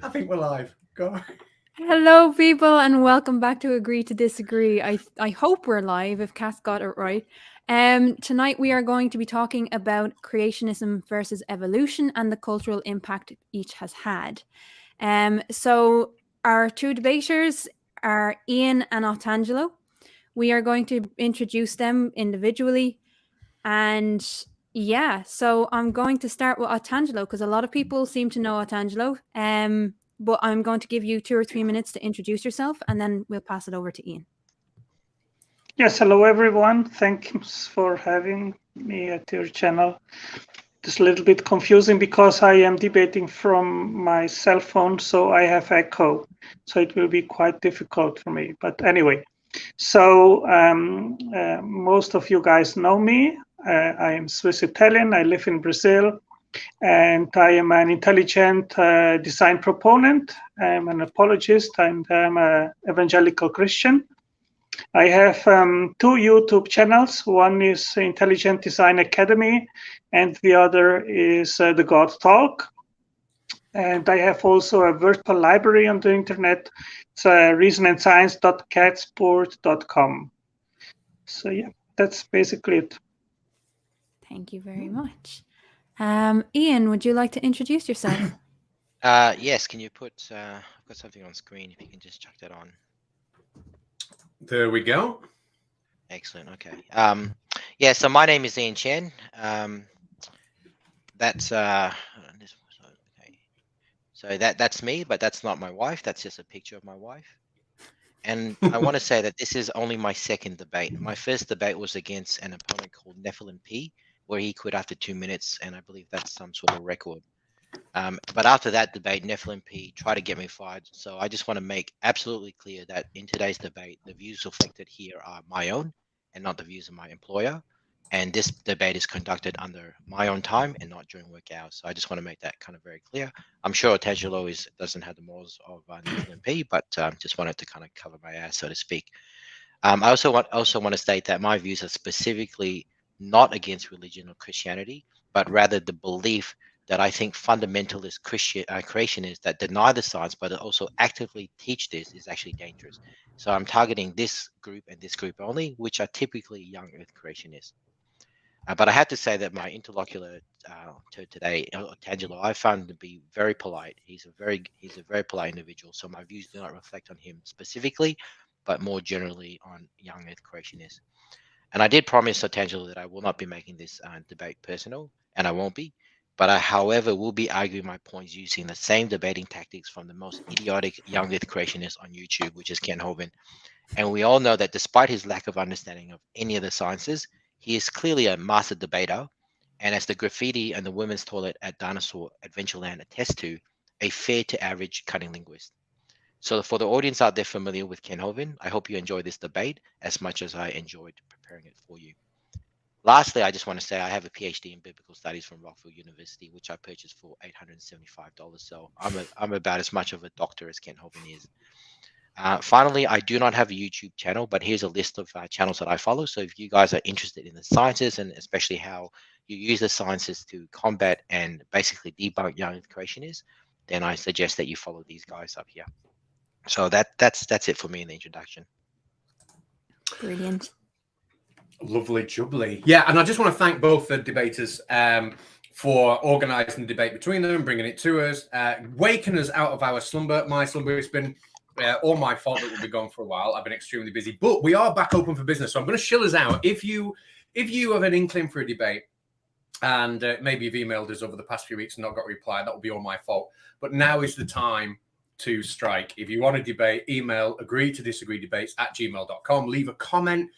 I think we're live. Go. Hello, people, and welcome back to Agree to Disagree. I hope we're live if Cass got it right. Tonight we are going to be talking about creationism versus evolution and the cultural impact each has had. So our two debaters are Ian and Otangelo. We are going to introduce them individually, and yeah, so I'm going to start with Otangelo because a lot of people seem to know Otangelo. But I'm going to give you 2 or 3 minutes to introduce yourself, and then we'll pass it over to Ian. Yes, hello everyone. Thanks for having me at your channel. It's a little bit confusing because I am debating from my cell phone, so I have echo. So it will be quite difficult for me. But anyway, so most of you guys know me. I am Swiss Italian. I live in Brazil. And I am an intelligent design proponent. I'm an apologist, and I'm an evangelical Christian. I have two YouTube channels. One is Intelligent Design Academy, and the other is The God Talk. And I have also a virtual library on the internet. It's reasonandscience.catsport.com. So yeah, that's basically it. Thank you very much. Ian, would you like to introduce yourself? Yes, can you put, I've got something on screen, if you can just chuck that on. There we go. Excellent, okay. Yeah, so my name is Ian Chen. That's, okay. So that's me, but that's not my wife. That's just a picture of my wife. And I want to say that this is only my second debate. My first debate was against an opponent called Nephilim P, where he quit after 2 minutes, and I believe that's some sort of record. But after that debate, Nephilim P tried to get me fired. So I just want to make absolutely clear that in today's debate, the views reflected here are my own and not the views of my employer. And this debate is conducted under my own time and not during work hours. So I just want to make that kind of very clear. I'm sure Otangelo doesn't have the morals of Nephilim P, but just wanted to kind of cover my ass, so to speak. I also want to state that my views are specifically not against religion or Christianity, but rather the belief that I think fundamentalist creationists that deny the science but also actively teach this is actually dangerous. So I'm targeting this group and this group only, which are typically young Earth creationists. But I have to say that my interlocutor today, Angelo, I found him to be very polite. He's a very polite individual. So my views do not reflect on him specifically, but more generally on young Earth creationists. And I did promise Otangelo that I will not be making this debate personal, and I won't be. But I, however, will be arguing my points using the same debating tactics from the most idiotic young Earth creationist on YouTube, which is Ken Hovind. And we all know that despite his lack of understanding of any of the sciences, he is clearly a master debater, and as the graffiti and the women's toilet at Dinosaur Adventureland attest to, a fair to average cunning linguist. So for the audience out there familiar with Ken Hovind, I hope you enjoy this debate as much as I enjoyed preparing it for you. Lastly, I just want to say I have a PhD in biblical studies from Rockville University, which I purchased for $875. So I'm about as much of a doctor as Ken Hovind is. Finally, I do not have a YouTube channel, but here's a list of channels that I follow. So if you guys are interested in the sciences and especially how you use the sciences to combat and basically debunk young Earth creationists, then I suggest that you follow these guys up here. So that's it for me in the introduction. Brilliant. Lovely jubbly. Yeah, and I just want to thank both the debaters for organising the debate between them, bringing it to us, waking us out of our slumber. My slumber has been all my fault that we'll be gone for a while. I've been extremely busy, but we are back open for business. So I'm going to shill us out. If you have an inkling for a debate, and maybe you've emailed us over the past few weeks and not got a reply, that will be all my fault. But now is the time to strike. If you want to debate, email agree-to-disagree-debates@gmail.com. Leave a comment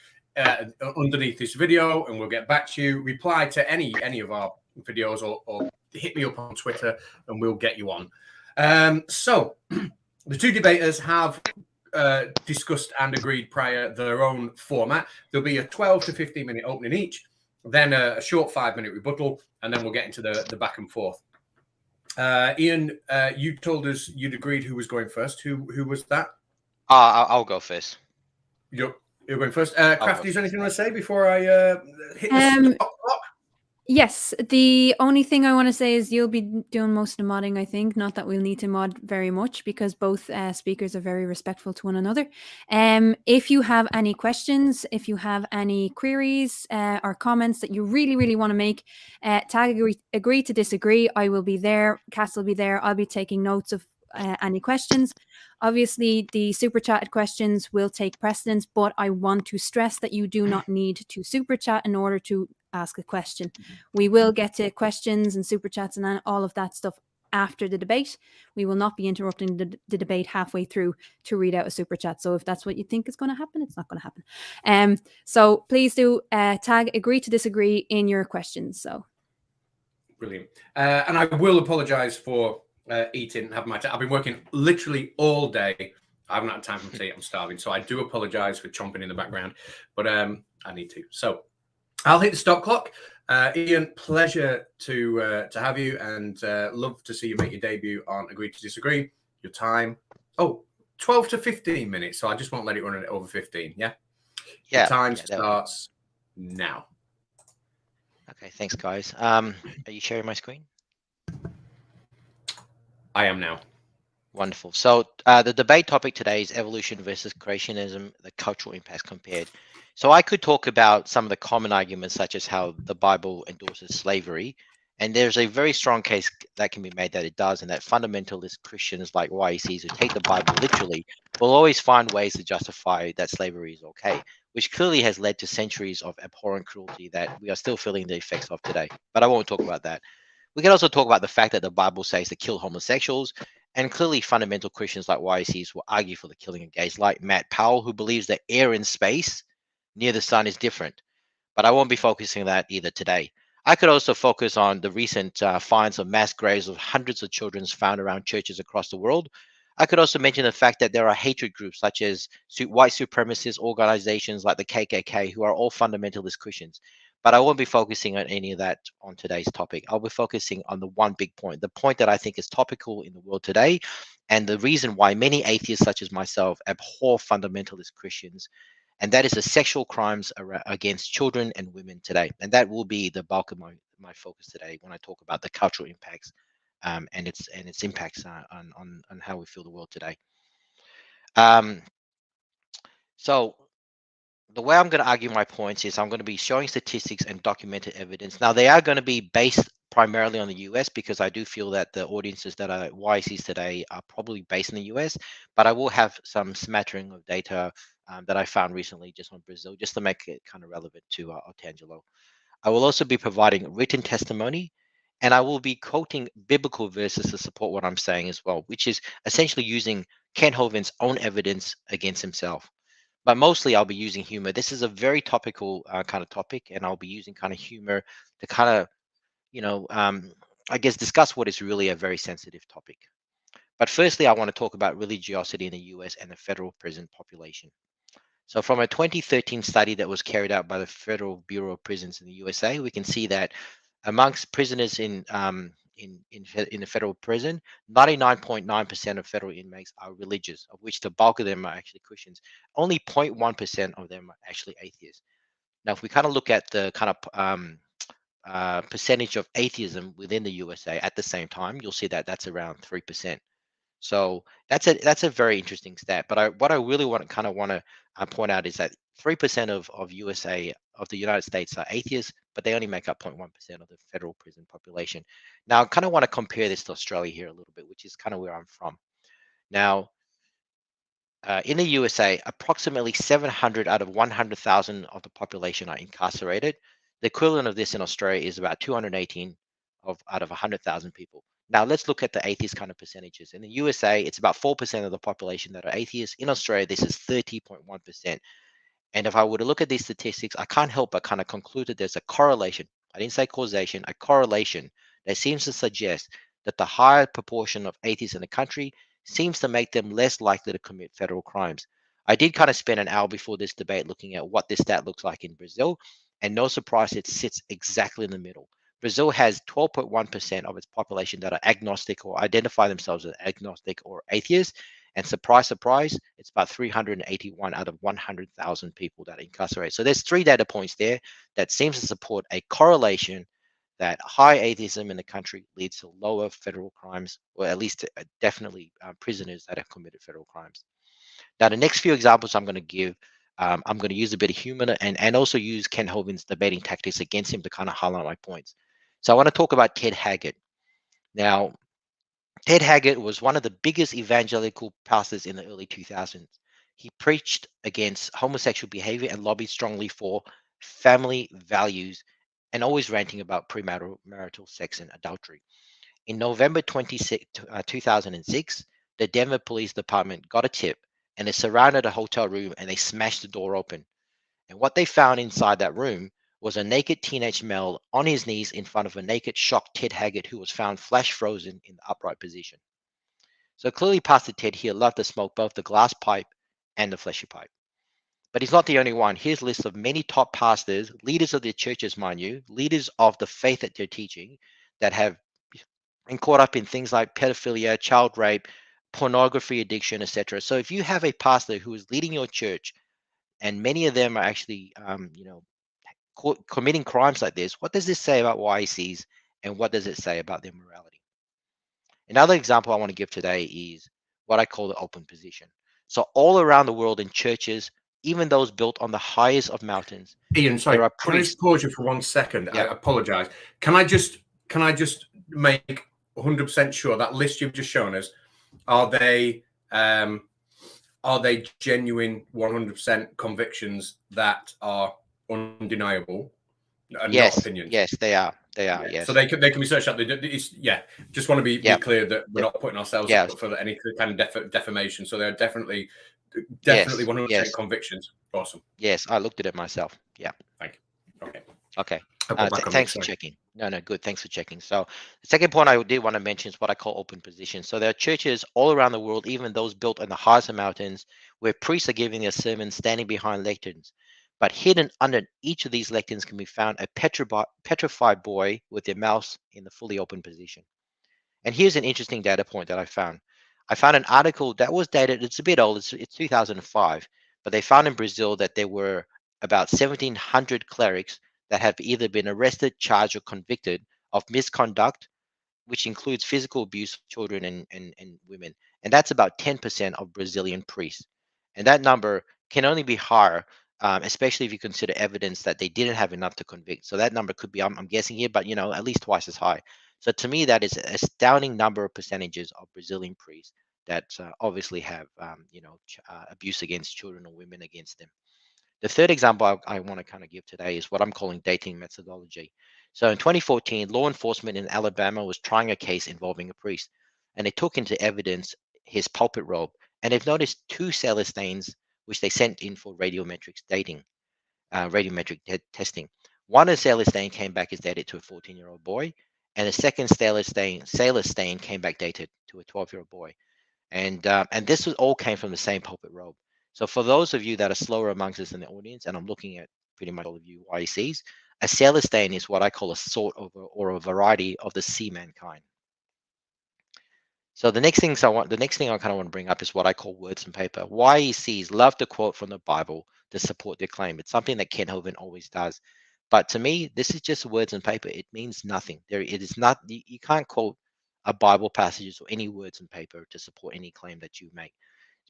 underneath this video, and we'll get back to you. Reply to any of our videos, or hit me up on Twitter, and we'll get you on. So the two debaters have discussed and agreed prior their own format. There'll be a 12 to 15 minute opening each, then a short 5-minute rebuttal, and then we'll get into the back and forth. Ian, you told us you'd agreed who was going first. Who was that? I'll go first. You're going first. Crafty, is there anything you want to say before I hit the stop clock? Yes, the only thing I want to say is you'll be doing most of the modding, I think. Not that we'll need to mod very much because both speakers are very respectful to one another. If you have any questions, if you have any queries or comments that you really, really want to make, tag agree to disagree. I will be there. Cass will be there. I'll be taking notes of any questions. Obviously, the super chat questions will take precedence, but I want to stress that you do not need to super chat in order to ask a question. We will get to questions and super chats and all of that stuff after the debate. We will not be interrupting the debate halfway through to read out a super chat. So if that's what you think is going to happen, it's not going to happen. So please do tag agree to disagree in your questions. So brilliant. And I will apologise for eating and having my tea. I've been working literally all day. I haven't had time for tea. I'm starving, so I do apologise for chomping in the background, but I need to. So I'll hit the stop clock. Ian, pleasure to have you, and love to see you make your debut on Agree to Disagree. Your time, 12 to 15 minutes, so I just won't let it run over 15, yeah? Yeah. Your time starts now. Okay, thanks, guys. Are you sharing my screen? I am now. Wonderful. So the debate topic today is evolution versus creationism, the cultural impacts compared. So I could talk about some of the common arguments, such as how the Bible endorses slavery. And there's a very strong case that can be made that it does, and that fundamentalist Christians like YECs who take the Bible literally will always find ways to justify that slavery is okay, which clearly has led to centuries of abhorrent cruelty that we are still feeling the effects of today. But I won't talk about that. We can also talk about the fact that the Bible says to kill homosexuals, and clearly fundamental Christians like YECs will argue for the killing of gays, like Matt Powell, who believes that air in space near the sun is different. But I won't be focusing on that either today. I could also focus on the recent finds of mass graves of hundreds of children found around churches across the world. I could also mention the fact that there are hatred groups such as white supremacist organizations like the KKK who are all fundamentalist Christians. But I won't be focusing on any of that on today's topic. I'll be focusing on the one big point, the point that I think is topical in the world today, and the reason why many atheists such as myself abhor fundamentalist Christians, and that is the sexual crimes against children and women today. And that will be the bulk of my focus today when I talk about the cultural impacts and its impacts on how we feel the world today. So the way I'm going to argue my points is I'm going to be showing statistics and documented evidence. Now, they are going to be based primarily on the US because I do feel that the audiences that are YCs today are probably based in the US, but I will have some smattering of data that I found recently just on Brazil, just to make it kind of relevant to Otangelo. I will also be providing written testimony, and I will be quoting biblical verses to support what I'm saying as well, which is essentially using Ken Hovind's own evidence against himself. But mostly I'll be using humor. This is a very topical kind of topic, and I'll be using kind of humor to kind of, I guess, discuss what is really a very sensitive topic. But firstly, I want to talk about religiosity in the US and the federal prison population. So from a 2013 study that was carried out by the Federal Bureau of Prisons in the USA, we can see that amongst prisoners in the federal prison, 99.9% of federal inmates are religious, of which the bulk of them are actually Christians. Only 0.1% of them are actually atheists. Now, if we kind of look at the kind of percentage of atheism within the USA at the same time, you'll see that that's around 3%. So that's a very interesting stat. But what I really want to point out is that 3% of the United States are atheists, but they only make up 0.1% of the federal prison population. Now, I kind of want to compare this to Australia here a little bit, which is kind of where I'm from. Now, in the USA, approximately 700 out of 100,000 of the population are incarcerated. The equivalent of this in Australia is about 218 out of 100,000 people. Now, let's look at the atheist kind of percentages. In the USA, it's about 4% of the population that are atheists. In Australia, this is 30.1%. And if I were to look at these statistics, I can't help but kind of conclude that there's a correlation. I didn't say causation, a correlation that seems to suggest that the higher proportion of atheists in the country seems to make them less likely to commit federal crimes. I did kind of spend an hour before this debate looking at what this stat looks like in Brazil, and no surprise, it sits exactly in the middle. Brazil has 12.1% of its population that are agnostic or identify themselves as agnostic or atheist. And surprise, surprise, it's about 381 out of 100,000 people that are incarcerated. So there's 3 data points there that seems to support a correlation that high atheism in the country leads to lower federal crimes, or at least definitely prisoners that have committed federal crimes. Now, the next few examples I'm going to give, I'm going to use a bit of humor and also use Ken Hovind's debating tactics against him to kind of highlight my points. So I want to talk about Ted Haggard. Now, Ted Haggard was one of the biggest evangelical pastors in the early 2000s. He preached against homosexual behavior and lobbied strongly for family values and always ranting about premarital sex and adultery. In November 2006, the Denver Police Department got a tip and they surrounded a hotel room and they smashed the door open. And what they found inside that room was a naked teenage male on his knees in front of a naked, shocked Ted Haggard, who was found flash frozen in the upright position. So clearly, Pastor Ted here loved to smoke both the glass pipe and the fleshy pipe. But he's not the only one. Here's a list of many top pastors, leaders of their churches, mind you, leaders of the faith that they're teaching, that have been caught up in things like pedophilia, child rape, pornography addiction, etc. So if you have a pastor who is leading your church, and many of them are actually, committing crimes like this, what does this say about YECs, and what does it say about their morality? Another example I want to give today is what I call the open position. So all around the world in churches, even those built on the highest of mountains, Ian, sorry, there are can I just pause you for 1 second? Yeah. I apologize. Can I just make 100% sure that list you've just shown us, are they genuine 100% convictions that are undeniable and yes, not opinions? yes, they are. Yeah. Yes. So they can be searched up. Just want to be clear that we're not putting ourselves up for any kind of defamation. So they're definitely 100% convictions. Awesome. Yes, I looked at it myself. Yeah. Thank you. Okay. Thanks for checking. No, good. Thanks for checking. So the second point I did want to mention is what I call open position. So there are churches all around the world, even those built on the highest of mountains, where priests are giving their sermons standing behind lecterns. But hidden under each of these lecterns can be found a petrified boy with their mouth in the fully open position. And here's an interesting data point that I found. I found an article that was dated, it's a bit old, it's 2005, but they found in Brazil that there were about 1,700 clerics that have either been arrested, charged, or convicted of misconduct, which includes physical abuse of children and women. And that's about 10% of Brazilian priests. And that number can only be higher, especially if you consider evidence that they didn't have enough to convict. So that number could be, I'm guessing here, but at least twice as high. So to me, that is an astounding number of percentages of Brazilian priests that obviously have, abuse against children or women against them. The third example I want to kind of give today is what I'm calling dating methodology. So in 2014, law enforcement in Alabama was trying a case involving a priest, and they took into evidence his pulpit robe, and they've noticed two sailor stains which they sent in for radiometric testing. One sailor stain came back as dated to a 14-year-old boy, and the second sailor stain came back dated to a 12-year-old boy. And this all came from the same pulpit robe. So for those of you that are slower amongst us in the audience, and I'm looking at pretty much all of you YECs, a sailor stain is what I call a sort of or a variety of the seaman kind. So the next thing I kind of want to bring up is what I call words and paper. YECs love to quote from the Bible to support their claim. It's something that Ken Hovind always does. But to me, this is just words and paper. It means nothing. It is not. You can't quote a Bible passages or any words and paper to support any claim that you make.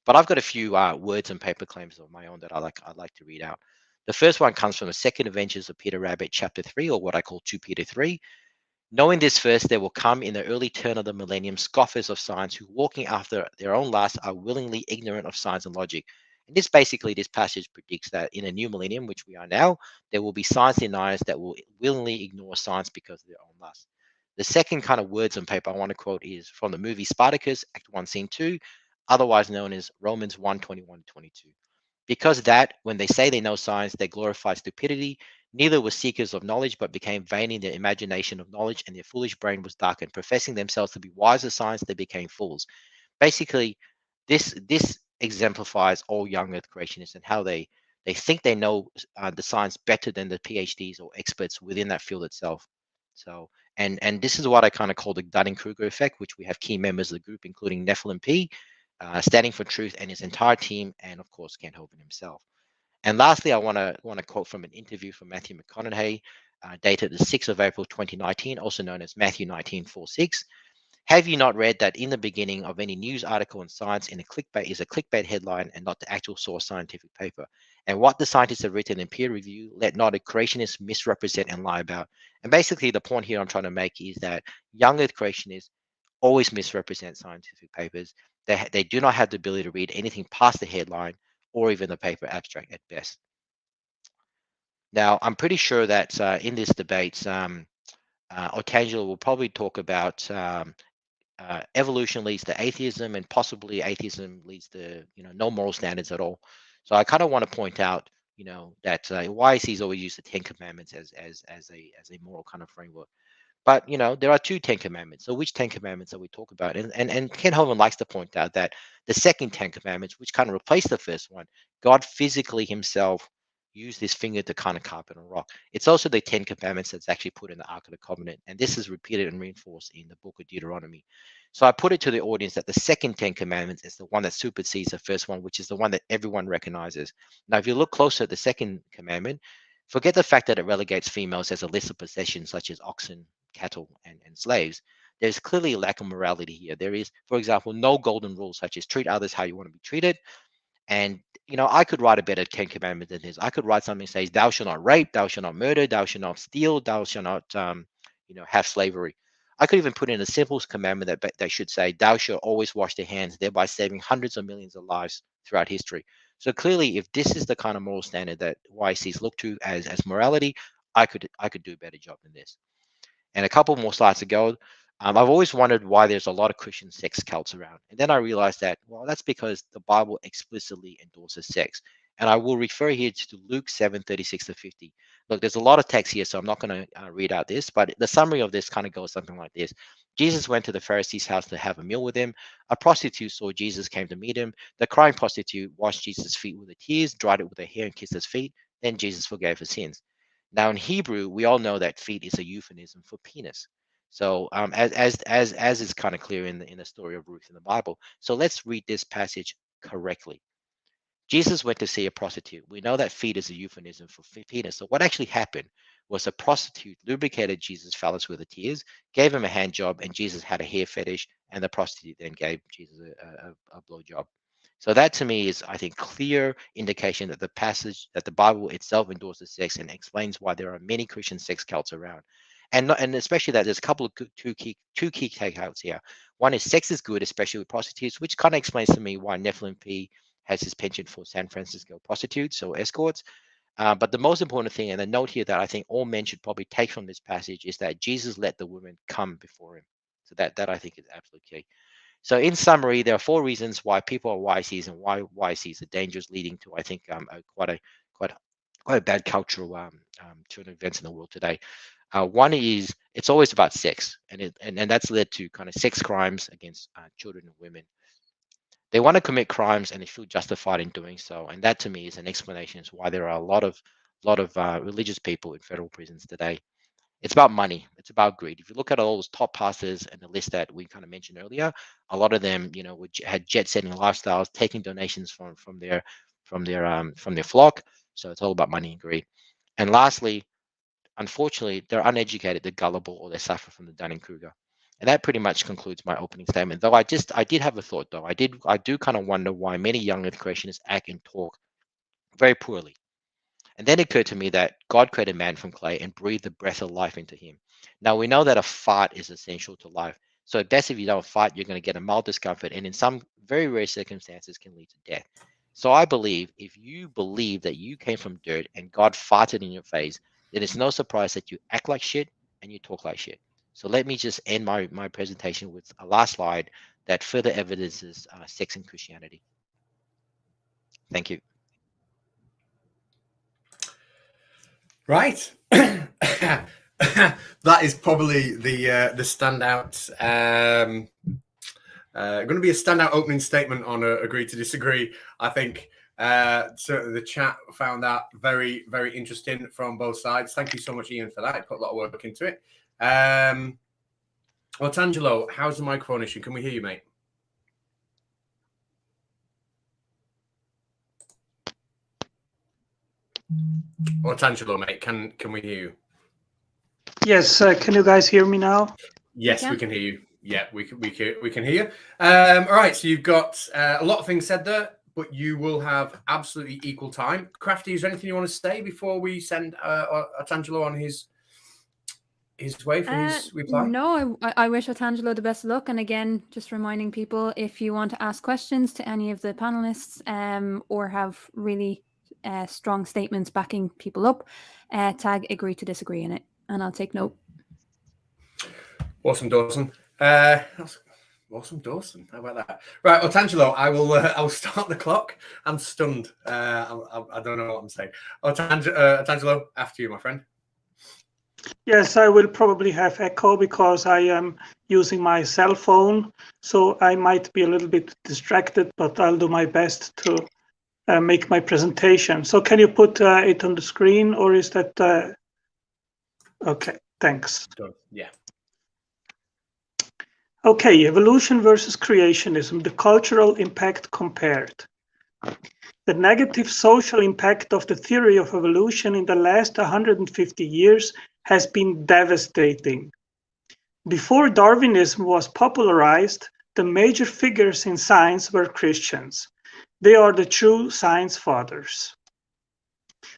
But I've got a few words and paper claims of my own that I'd like to read out. The first one comes from the Second Adventures of Peter Rabbit, chapter 3, or what I call 2 Peter 3. Knowing this first, there will come in the early turn of the millennium scoffers of science who, walking after their own lusts, are willingly ignorant of science and logic. And this passage predicts that in a new millennium, which we are now, there will be science deniers that will willingly ignore science because of their own lust. The second kind of words and paper I want to quote is from the movie Spartacus, Act 1, Scene 2, otherwise known as Romans 1, 21-22. Because that, when they say they know science, they glorify stupidity. Neither were seekers of knowledge, but became vain in their imagination of knowledge, and their foolish brain was darkened. Professing themselves to be wise as science, they became fools. Basically, this exemplifies all young Earth creationists and how they think they know the science better than the PhDs or experts within that field itself. So, and this is what I kind of call the Dunning-Kruger effect, which we have key members of the group, including Nephilim P, Standing for Truth, and his entire team, and of course Ken Hovind himself. And lastly, I want to quote from an interview from Matthew McConaughey. dated the 6th of April 2019, also known as Matthew 19:4-6. Have you not read that in the beginning of any news article in science in a clickbait is a clickbait headline and not the actual source scientific paper? And what the scientists have written in peer review, let not a creationist misrepresent and lie about. And basically the point here I'm trying to make is that young earth creationists always misrepresent scientific papers. They do not have the ability to read anything past the headline or even the paper abstract at best. Now, I'm pretty sure that in this debate, Otangelo will probably talk about evolution leads to atheism, and possibly atheism leads to no moral standards at all. So I kind of want to point out that YC's always used the Ten Commandments as a moral kind of framework. But there are two Ten Commandments. So which Ten Commandments are we talking about? And Ken Holman likes to point out that the second Ten Commandments, which kind of replaced the first one, God physically himself used his finger to kind of carpet a rock. It's also the Ten Commandments that's actually put in the Ark of the Covenant, and this is repeated and reinforced in the book of Deuteronomy. So I put it to the audience that the second Ten Commandments is the one that supersedes the first one, which is the one that everyone recognizes. Now, if you look closer at the second commandment, forget the fact that it relegates females as a lesser possession, such as oxen, cattle, and slaves. There's clearly a lack of morality here. There is, for example, no golden rules such as treat others how you want to be treated. And I could write a better Ten Commandments than this. I could write something that says, "Thou shalt not rape, thou shalt not murder, thou shalt not steal, thou shalt not, have slavery." I could even put in a simple commandment that they should say, "Thou shalt always wash their hands," thereby saving hundreds of millions of lives throughout history. So clearly, if this is the kind of moral standard that YCs look to as morality, I could do a better job than this. And a couple more slides ago, I've always wondered why there's a lot of Christian sex cults around. And then I realized that, well, that's because the Bible explicitly endorses sex. And I will refer here to Luke 7:36-50. Look, there's a lot of text here, so I'm not going to read out this, but the summary of this kind of goes something like this. Jesus went to the Pharisee's house to have a meal with him. A prostitute saw Jesus, came to meet him. The crying prostitute washed Jesus' feet with her tears, dried it with her hair, and kissed his feet. Then Jesus forgave her sins. Now, in Hebrew, we all know that feet is a euphemism for penis. So, as is kind of clear in the story of Ruth in the Bible. So let's read this passage correctly. Jesus went to see a prostitute. We know that feet is a euphemism for penis. So what actually happened was a prostitute lubricated Jesus' phallus with her tears, gave him a hand job, and Jesus had a hair fetish, and the prostitute then gave Jesus a blow job. So that to me is, I think, clear indication that the passage, that the Bible itself endorses sex and explains why there are many Christian sex cults around. And especially that there's a couple of two key takeouts here. One is sex is good, especially with prostitutes, which kind of explains to me why Nephilim P has his penchant for San Francisco prostitutes or escorts. But the most important thing, and the note here that I think all men should probably take from this passage, is that Jesus let the women come before him. So that I think is absolutely key. So in summary, there are 4 reasons why people are YCs and why YCs are dangerous, leading to, I think, quite a bad cultural turn of events in the world today. One is it's always about sex, and that's led to kind of sex crimes against children and women. They want to commit crimes and they feel justified in doing so, and that to me is an explanation as why there are a lot of religious people in federal prisons today. It's about money. It's about greed. If you look at all those top pastors and the list that we kind of mentioned earlier, a lot of them, had jet-setting lifestyles, taking donations from their flock. So it's all about money and greed. And lastly, unfortunately, they're uneducated, they're gullible, or they suffer from the Dunning-Kruger. And that pretty much concludes my opening statement. Though I did have a thought, though. I do kind of wonder why many young earth creationists act and talk very poorly. And then it occurred to me that God created man from clay and breathed the breath of life into him. Now we know that a fart is essential to life. So at best, if you don't fart, you're going to get a mild discomfort, and in some very rare circumstances can lead to death. So I believe if you believe that you came from dirt and God farted in your face, then it's no surprise that you act like shit and you talk like shit. So let me just end my presentation with a last slide that further evidences sex in Christianity. Thank you. Right. That is probably the standout. Going to be a standout opening statement on Agree to Disagree. I think certainly the chat found that very, very interesting from both sides. Thank you so much, Ian, for that. I put a lot of work into it. Otangelo, how's the microphone issue? Can we hear you, mate? Otangelo, mate, can we hear you? Yes, can you guys hear me now? Yes, we can hear you. Yeah, we can hear you. All right, so you've got a lot of things said there, but you will have absolutely equal time. Crafty, is there anything you want to say before we send Otangelo on his way for his reply? No, I wish Otangelo the best of luck. And again, just reminding people, if you want to ask questions to any of the panelists or have really strong statements backing people up, tag agree to disagree in it, and I'll take note. Awesome, Dawson. Awesome, Dawson. How about that? Right, Otangelo, I will start the clock. I'm stunned. I don't know what I'm saying. Otangelo, after you, my friend. Yes, I will probably have echo because I am using my cell phone, so I might be a little bit distracted, but I'll do my best to make my presentation. So can you put it on the screen, or is that... Okay, thanks. Yeah. Okay, evolution versus creationism, the cultural impact compared. The negative social impact of the theory of evolution in the last 150 years has been devastating. Before Darwinism was popularized, the major figures in science were Christians. They are the true science fathers.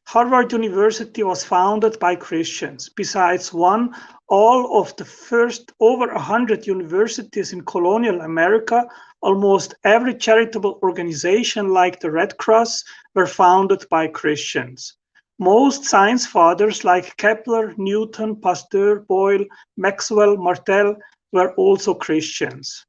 Harvard University was founded by Christians. Besides one, all of the first over 100 universities in colonial America, almost every charitable organization like the Red Cross, were founded by Christians. Most science fathers like Kepler, Newton, Pasteur, Boyle, Maxwell, Martel were also Christians.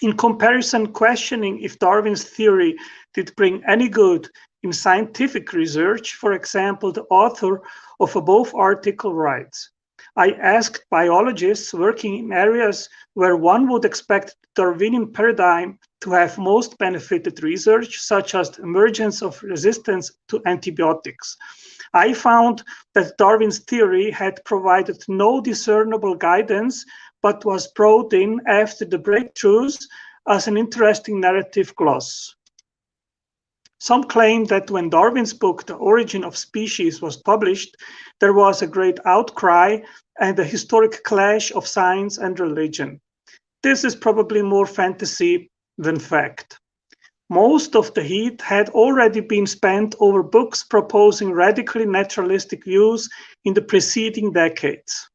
In comparison, questioning if Darwin's theory did bring any good in scientific research, for example, the author of above article writes, I asked biologists working in areas where one would expect the Darwinian paradigm to have most benefited research, such as the emergence of resistance to antibiotics. I found that Darwin's theory had provided no discernible guidance, but was brought in after the breakthroughs as an interesting narrative gloss. Some claim that when Darwin's book, The Origin of Species, was published, there was a great outcry and a historic clash of science and religion. This is probably more fantasy than fact. Most of the heat had already been spent over books proposing radically naturalistic views in the preceding decades.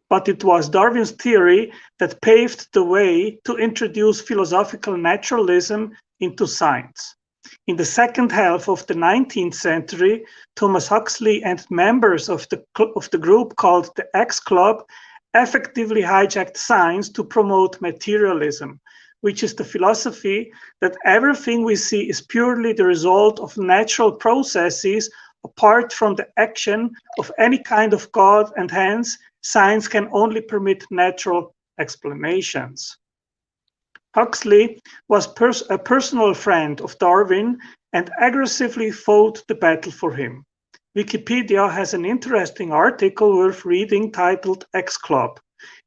But it was Darwin's theory that paved the way to introduce philosophical naturalism into science. In the second half of the 19th century, Thomas Huxley and members of the group called the X Club effectively hijacked science to promote materialism, which is the philosophy that everything we see is purely the result of natural processes apart from the action of any kind of God, and hence science can only permit natural explanations. Huxley was a personal friend of Darwin and aggressively fought the battle for him. Wikipedia has an interesting article worth reading titled X Club.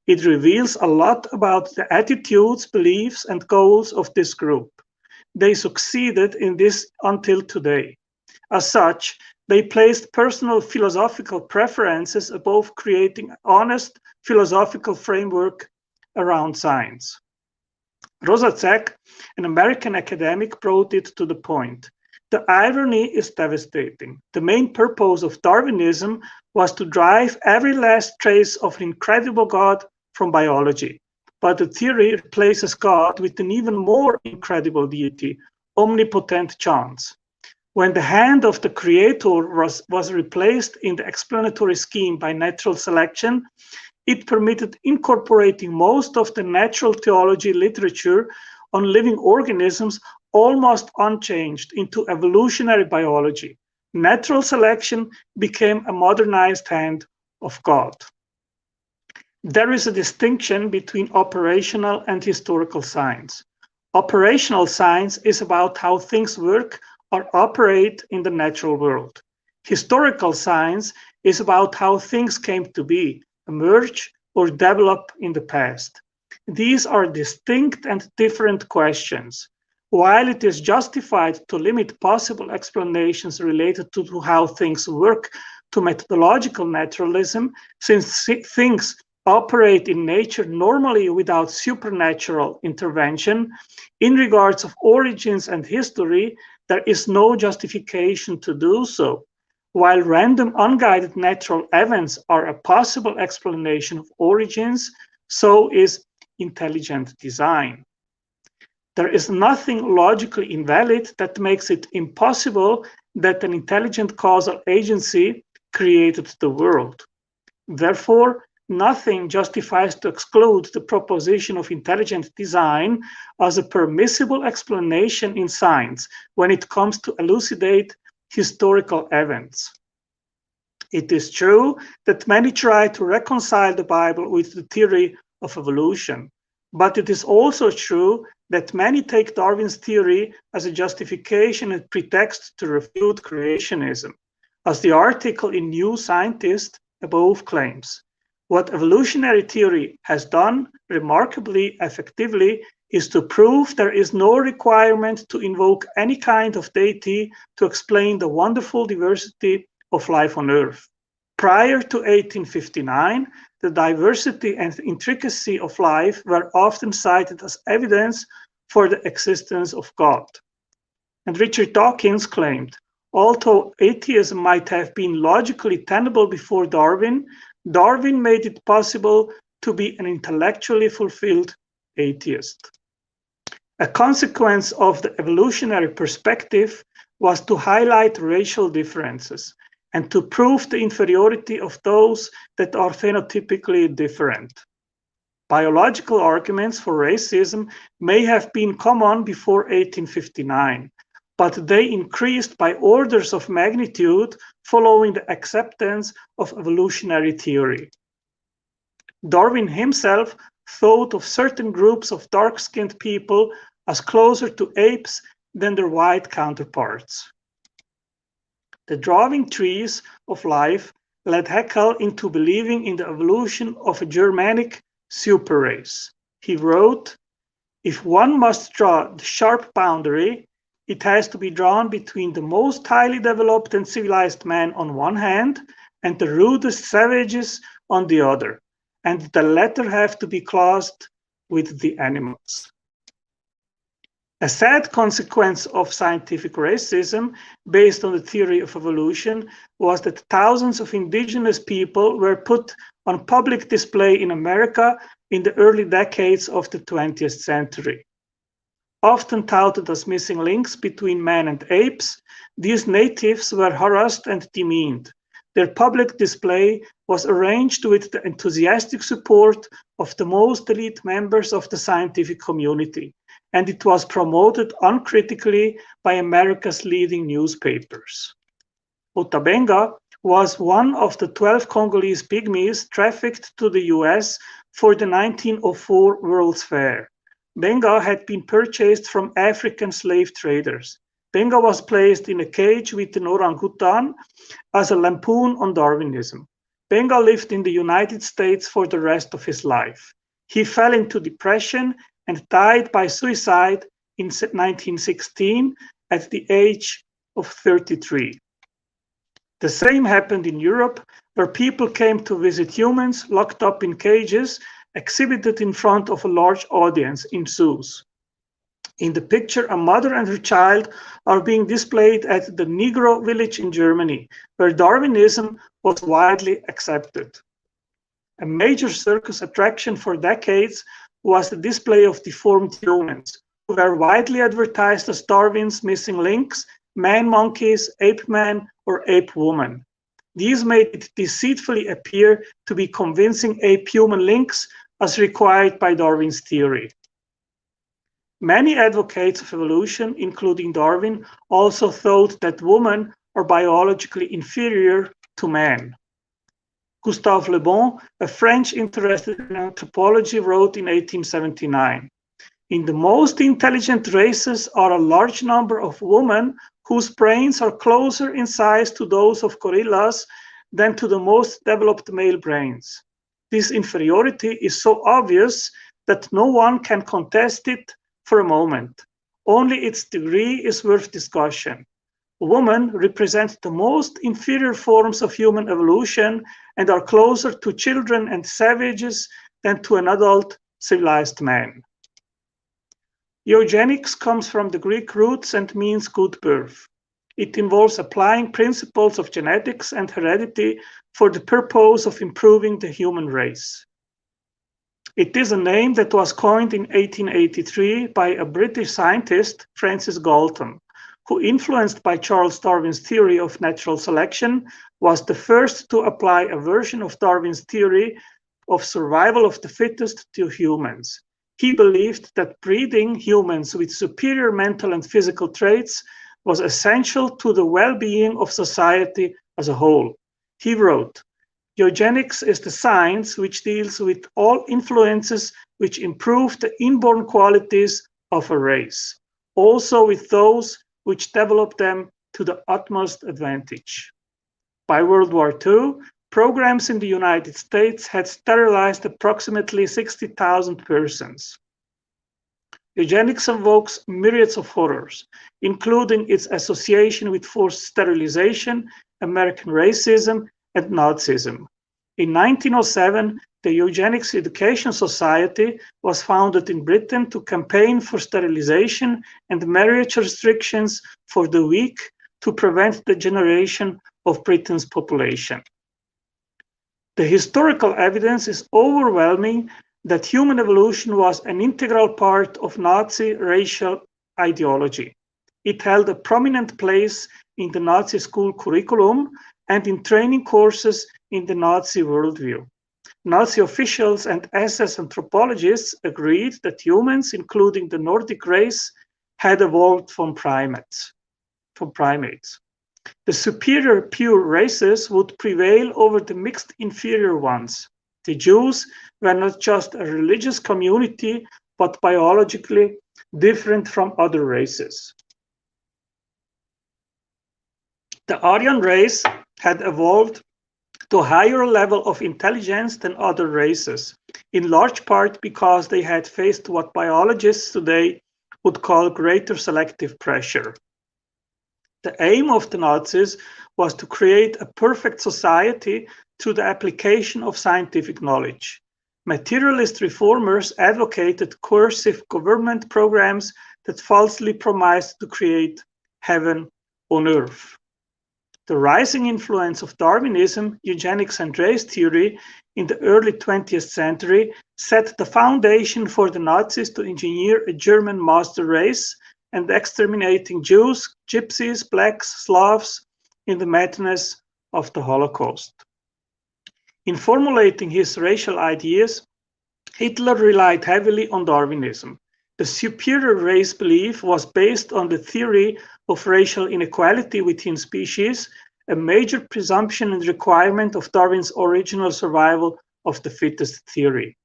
It reveals a lot about the attitudes, beliefs, and goals of this group. They succeeded in this until today. As such, they placed personal philosophical preferences above creating an honest philosophical framework around science. Rosacek, an American academic, brought it to the point. The irony is devastating. The main purpose of Darwinism was to drive every last trace of an incredible God from biology. But the theory replaces God with an even more incredible deity, omnipotent chance. When the hand of the creator was replaced in the explanatory scheme by natural selection, it permitted incorporating most of the natural theology literature on living organisms almost unchanged into evolutionary biology. Natural selection became a modernized hand of God. There is a distinction between operational and historical science. Operational science is about how things work or operate in the natural world. Historical science is about how things came to be, emerge, or develop in the past. These are distinct and different questions. While it is justified to limit possible explanations related to how things work to methodological naturalism, since things operate in nature normally without supernatural intervention, in regards of origins and history, there is no justification to do so. While random, unguided natural events are a possible explanation of origins, so is intelligent design. There is nothing logically invalid that makes it impossible that an intelligent causal agency created the world. Therefore, nothing justifies to exclude the proposition of intelligent design as a permissible explanation in science when it comes to elucidate historical events. It is true that many try to reconcile the Bible with the theory of evolution, but it is also true that many take Darwin's theory as a justification and pretext to refute creationism, as the article in New Scientist above claims. What evolutionary theory has done remarkably effectively is to prove there is no requirement to invoke any kind of deity to explain the wonderful diversity of life on Earth. Prior to 1859, the diversity and intricacy of life were often cited as evidence for the existence of God. And Richard Dawkins claimed, although atheism might have been logically tenable before Darwin, Darwin made it possible to be an intellectually fulfilled atheist. A consequence of the evolutionary perspective was to highlight racial differences and to prove the inferiority of those that are phenotypically different. Biological arguments for racism may have been common before 1859, but they increased by orders of magnitude following the acceptance of evolutionary theory. Darwin himself thought of certain groups of dark-skinned people as closer to apes than their white counterparts. The drawing trees of life led Haeckel into believing in the evolution of a Germanic super race. He wrote, "If one must draw the sharp boundary, it has to be drawn between the most highly developed and civilized man on one hand and the rudest savages on the other, and the latter have to be classed with the animals." A sad consequence of scientific racism based on the theory of evolution was that thousands of indigenous people were put on public display in America in the early decades of the 20th century. Often touted as missing links between man and apes, these natives were harassed and demeaned. Their public display was arranged with the enthusiastic support of the most elite members of the scientific community, and it was promoted uncritically by America's leading newspapers. Otabenga was one of the 12 Congolese pygmies trafficked to the US for the 1904 World's Fair. Benga had been purchased from African slave traders. Benga was placed in a cage with an orangutan as a lampoon on Darwinism. Benga lived in the United States for the rest of his life. He fell into depression and died by suicide in 1916 at the age of 33. The same happened in Europe, where people came to visit humans locked up in cages, exhibited in front of a large audience in zoos. In the picture, a mother and her child are being displayed at the Negro village in Germany, where Darwinism was widely accepted. A major circus attraction for decades was the display of deformed humans, who were widely advertised as Darwin's missing links, man-monkeys, ape-man, or ape-woman. These made it deceitfully appear to be convincing ape-human links as required by Darwin's theory. Many advocates of evolution, including Darwin, also thought that women are biologically inferior to man. Gustave Le Bon, a French interested in anthropology, wrote in 1879, "In the most intelligent races are a large number of women whose brains are closer in size to those of gorillas than to the most developed male brains. This inferiority is so obvious that no one can contest it for a moment. Only its degree is worth discussion. Women represent the most inferior forms of human evolution and are closer to children and savages than to an adult civilized man. Eugenics comes from the Greek roots and means good birth. It involves applying principles of genetics and heredity for the purpose of improving the human race. It is a name that was coined in 1883 by a British scientist, Francis Galton, who, influenced by Charles Darwin's theory of natural selection, was the first to apply a version of Darwin's theory of survival of the fittest to humans. He believed that breeding humans with superior mental and physical traits was essential to the well-being of society as a whole. He wrote, "Eugenics is the science which deals with all influences which improve the inborn qualities of a race, also with those which develop them to the utmost advantage." By World War II, programs in the United States had sterilized approximately 60,000 persons. Eugenics evokes myriads of horrors, including its association with forced sterilization, American racism, and Nazism. In 1907, the Eugenics Education Society was founded in Britain to campaign for sterilization and marriage restrictions for the weak to prevent the generation of Britain's population. The historical evidence is overwhelming that human evolution was an integral part of Nazi racial ideology. It held a prominent place in the Nazi school curriculum and in training courses in the Nazi worldview. Nazi officials and SS anthropologists agreed that humans, including the Nordic race, had evolved from primates. The superior pure races would prevail over the mixed inferior ones. The Jews were not just a religious community, but biologically different from other races. The Aryan race had evolved to a higher level of intelligence than other races, in large part because they had faced what biologists today would call greater selective pressure. The aim of the Nazis was to create a perfect society through the application of scientific knowledge. Materialist reformers advocated coercive government programs that falsely promised to create heaven on earth. The rising influence of Darwinism, eugenics, and race theory in the early 20th century set the foundation for the Nazis to engineer a German master race and exterminating Jews, Gypsies, Blacks, Slavs in the madness of the Holocaust. In formulating his racial ideas, Hitler relied heavily on Darwinism. The superior race belief was based on the theory of racial inequality within species, a major presumption and requirement of Darwin's original survival of the fittest theory.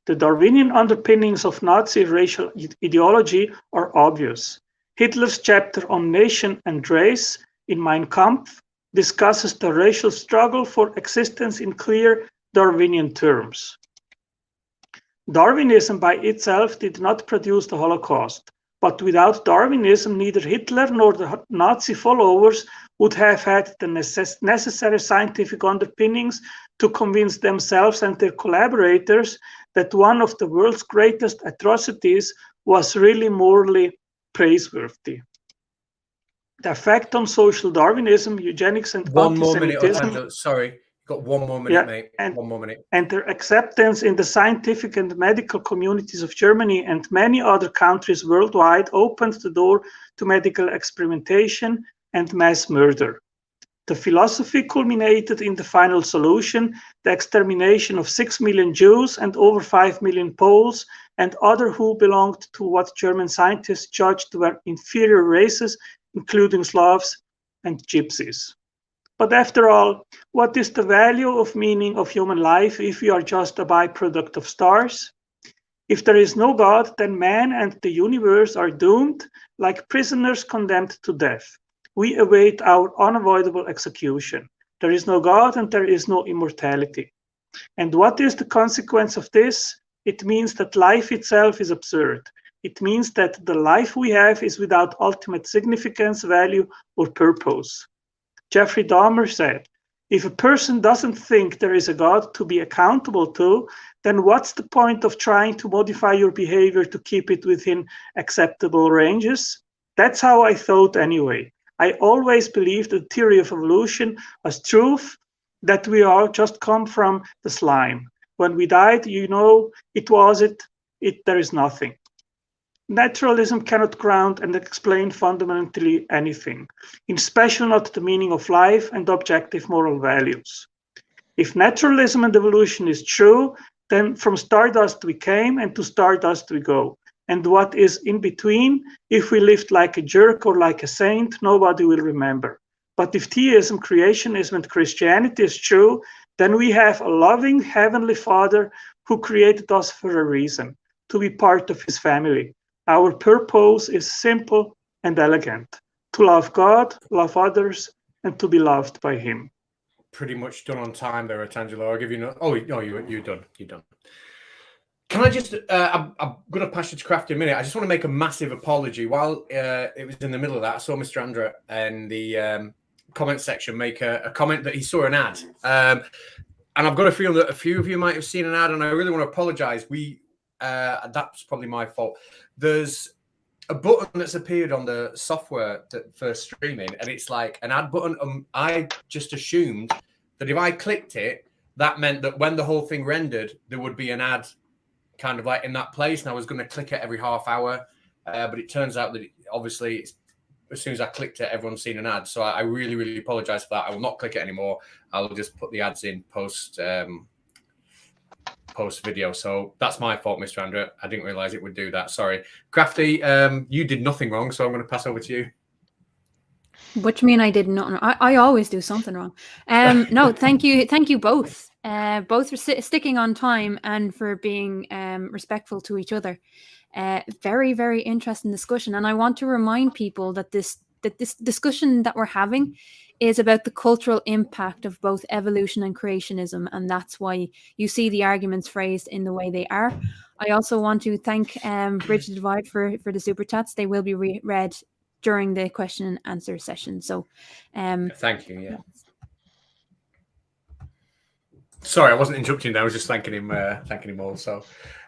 The Darwinian underpinnings of Nazi racial ideology are obvious. Hitler's chapter on nation and race in Mein Kampf discusses the racial struggle for existence in clear Darwinian terms. Darwinism by itself did not produce the Holocaust, but without Darwinism, neither Hitler nor the Nazi followers would have had the necessary scientific underpinnings to convince themselves and their collaborators that one of the world's greatest atrocities was really morally praiseworthy. The effect on social Darwinism, eugenics, and anti-Semitism. Sorry, got one more minute, mate. One more minute. And their acceptance in the scientific and medical communities of Germany and many other countries worldwide opened the door to medical experimentation and mass murder. The philosophy culminated in the final solution, the extermination of 6 million Jews and over 5 million Poles and others who belonged to what German scientists judged were inferior races, including Slavs and Gypsies. But after all, what is the value of meaning of human life if we are just a byproduct of stars? If there is no God, then man and the universe are doomed, like prisoners condemned to death. We await our unavoidable execution. There is no God and there is no immortality. And what is the consequence of this? It means that life itself is absurd. It means that the life we have is without ultimate significance, value, or purpose. Jeffrey Dahmer said, if a person doesn't think there is a God to be accountable to, then what's the point of trying to modify your behavior to keep it within acceptable ranges? That's how I thought anyway. I always believed the theory of evolution was truth, that we all just come from the slime. When we died, there is nothing. Naturalism cannot ground and explain fundamentally anything, especially not the meaning of life and objective moral values. If naturalism and evolution is true, then from stardust we came and to stardust we go. And what is in between, if we lived like a jerk or like a saint, nobody will remember. But if theism, creationism, and Christianity is true, then we have a loving Heavenly Father who created us for a reason, to be part of His family. Our purpose is simple and elegant, to love God, love others, and to be loved by Him. Pretty much done on time there, Otangelo. I'll give you no. Oh, no, you're done. You're done. Can I just, I'm going to pass you to Crafty in a minute. I just want to make a massive apology. While it was in the middle of that, I saw Mr. Andra in the comment section make a comment that he saw an ad. And I've got a feeling that a few of you might have seen an ad, and I really want to apologize. That's probably my fault. There's a button that's appeared on the software for streaming, and it's like an ad button. I just assumed that if I clicked it, that meant that when the whole thing rendered, there would be an ad kind of like in that place, and I was going to click it every half hour. But it turns out that obviously, as soon as I clicked it, everyone's seen an ad. So I really, really apologize for that. I will not click it anymore. I'll just put the ads in post video. So that's my fault, Mr. Andrew. I didn't realize it would do that. Sorry. Crafty, you did nothing wrong, so I'm going to pass over to you. What do you mean I did nothing wrong? I always do something wrong. No, thank you both. Both for sticking on time and for being respectful to each other. Very, very interesting discussion. And I want to remind people that this discussion that we're having is about the cultural impact of both evolution and creationism, and that's why you see the arguments phrased in the way they are. I also want to thank Bridge the Divide for the super chats. They will be read during the question and answer session. So, thank you. Yeah. Sorry, I wasn't interrupting there. I was just thanking him also.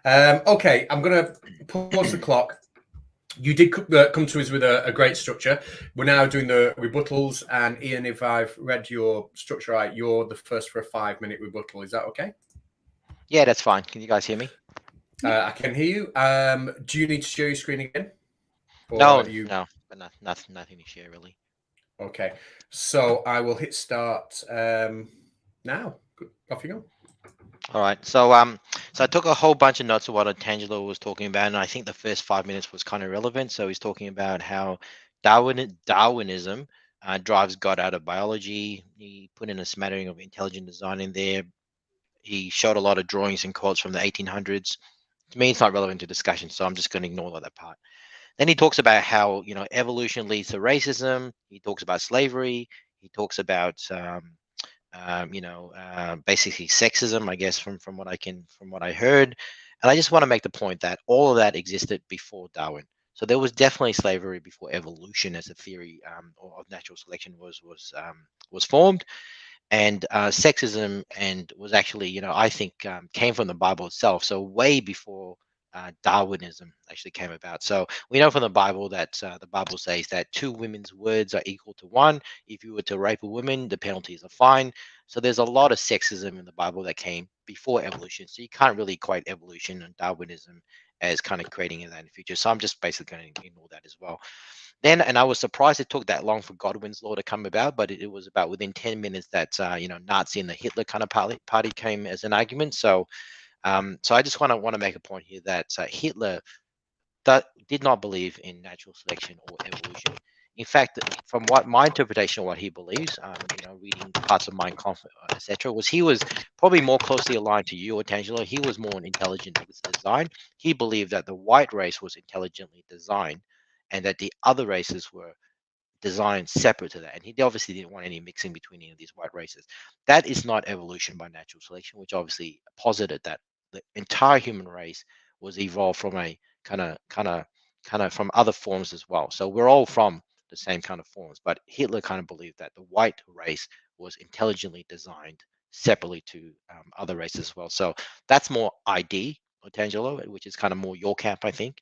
Okay, I'm going to pause the clock. You did come to us with a great structure. We're now doing the rebuttals, and Ian, if I've read your structure right, you're the first for a 5-minute rebuttal. Is that okay? Yeah, that's fine. Can you guys hear me? I can hear you. Do you need to share your screen again? No, but nothing to share really. Okay, so I will hit start now. Off you go. All right. So I took a whole bunch of notes of what Otangelo was talking about, and I think the first 5 minutes was kind of relevant. So he's talking about how Darwinism drives God out of biology. He put in a smattering of intelligent design in there. He showed a lot of drawings and quotes from the 1800s. To me, it's not relevant to discussion, so I'm just going to ignore that part. Then he talks about how evolution leads to racism. He talks about slavery. He talks about basically sexism, I guess, from what I heard. And I just want to make the point that all of that existed before Darwin. So there was definitely slavery before evolution as a theory of natural selection was formed. And sexism was actually, I think, came from the Bible itself. So way before Darwinism actually came about. So we know from the Bible that the Bible says that 2 women's words are equal to 1. If you were to rape a woman, the penalty is a fine. So there's a lot of sexism in the Bible that came before evolution. So you can't really equate evolution and Darwinism as kind of creating that in the future. So I'm just basically going to ignore that as well. Then, and I was surprised it took that long for Godwin's law to come about, but it was about within 10 minutes that Nazi and the Hitler kind of party came as an argument. So I just want to make a point here that Hitler did not believe in natural selection or evolution. In fact, from what my interpretation of what he believes, reading parts of Mein Kampf, etc., was he was probably more closely aligned to you, Otangelo. He was more intelligent design. He believed that the white race was intelligently designed, and that the other races were designed separate to that. And he obviously didn't want any mixing between any of these white races. That is not evolution by natural selection, which obviously posited that the entire human race was evolved from a kind of from other forms as well. So we're all from the same kind of forms, but Hitler kind of believed that the white race was intelligently designed separately to other races as well. So that's more ID, Otangelo, which is kind of more your camp, I think.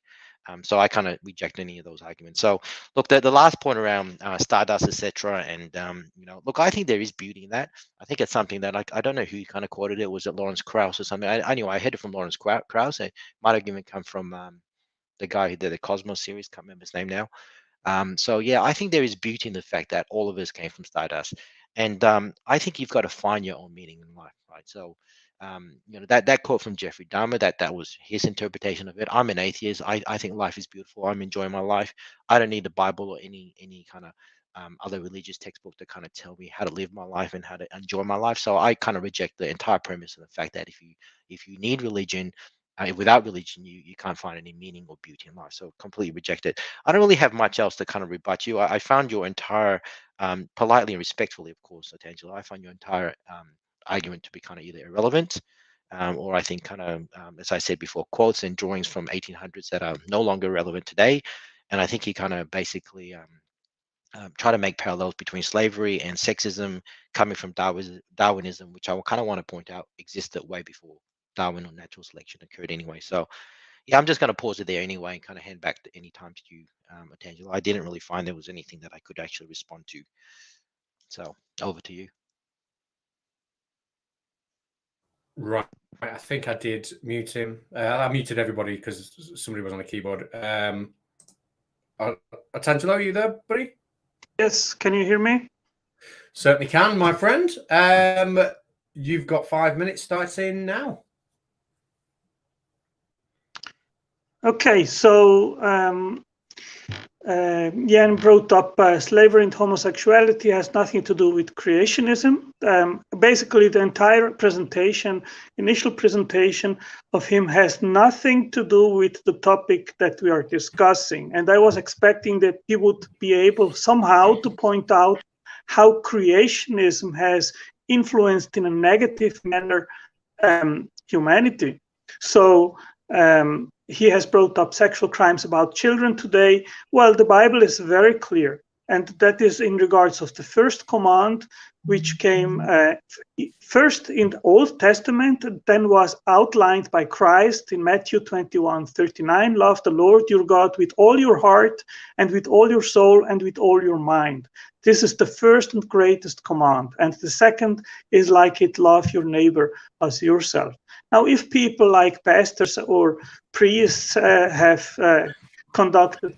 So I kind of reject any of those arguments. So look, the last point around Stardust, etc., and look, I think there is beauty in that. I think it's something that I don't know who kind of quoted it. Was it Lawrence Krauss or something? Anyway, I heard it from Lawrence Krauss. It might have even come from the guy who did the Cosmos series. Can't remember his name now. So yeah, I think there is beauty in the fact that all of us came from Stardust, and I think you've got to find your own meaning in life, right? So that quote from Jeffrey Dahmer, that was his interpretation of it. I'm an atheist. I think life is beautiful. I'm enjoying my life. I don't need the Bible or any kind of other religious textbook to kind of tell me how to live my life and how to enjoy my life. So I kind of reject the entire premise of the fact that if you need religion, without religion, you can't find any meaning or beauty in life. So completely reject it. I don't really have much else to kind of rebut you. I found your entire, politely and respectfully, of course, Otangelo, I found your entire argument to be kind of either irrelevant or I think kind of, as I said before, quotes and drawings from 1800s that are no longer relevant today. And I think you kind of basically try to make parallels between slavery and sexism coming from Darwinism, which I kind of want to point out existed way before Darwin or natural selection occurred anyway. So yeah, I'm just going to pause it there anyway and kind of hand back any time to you, Otangelo. I didn't really find there was anything that I could actually respond to. So over to you. Right. I think I did mute him. I muted everybody because somebody was on the keyboard. Otangelo, are you there, buddy? Yes, can you hear me? Certainly can, my friend. You've got 5 minutes starting now. Okay, so Jan brought up slavery and homosexuality has nothing to do with creationism. Basically, the entire initial presentation of him has nothing to do with the topic that we are discussing. And I was expecting that he would be able somehow to point out how creationism has influenced in a negative manner humanity. So he has brought up sexual crimes about children today. Well, the Bible is very clear, and that is in regards of the first command, which came first in the Old Testament, then was outlined by Christ in Matthew 21:39. Love the Lord your God with all your heart and with all your soul and with all your mind. This is the first and greatest command. And the second is like it, love your neighbor as yourself. Now, if people like pastors or priests have conducted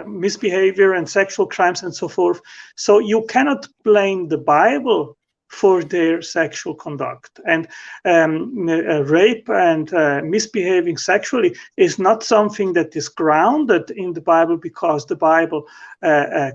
misbehavior and sexual crimes and so forth, so you cannot blame the Bible for their sexual conduct. And rape and misbehaving sexually is not something that is grounded in the Bible, because the Bible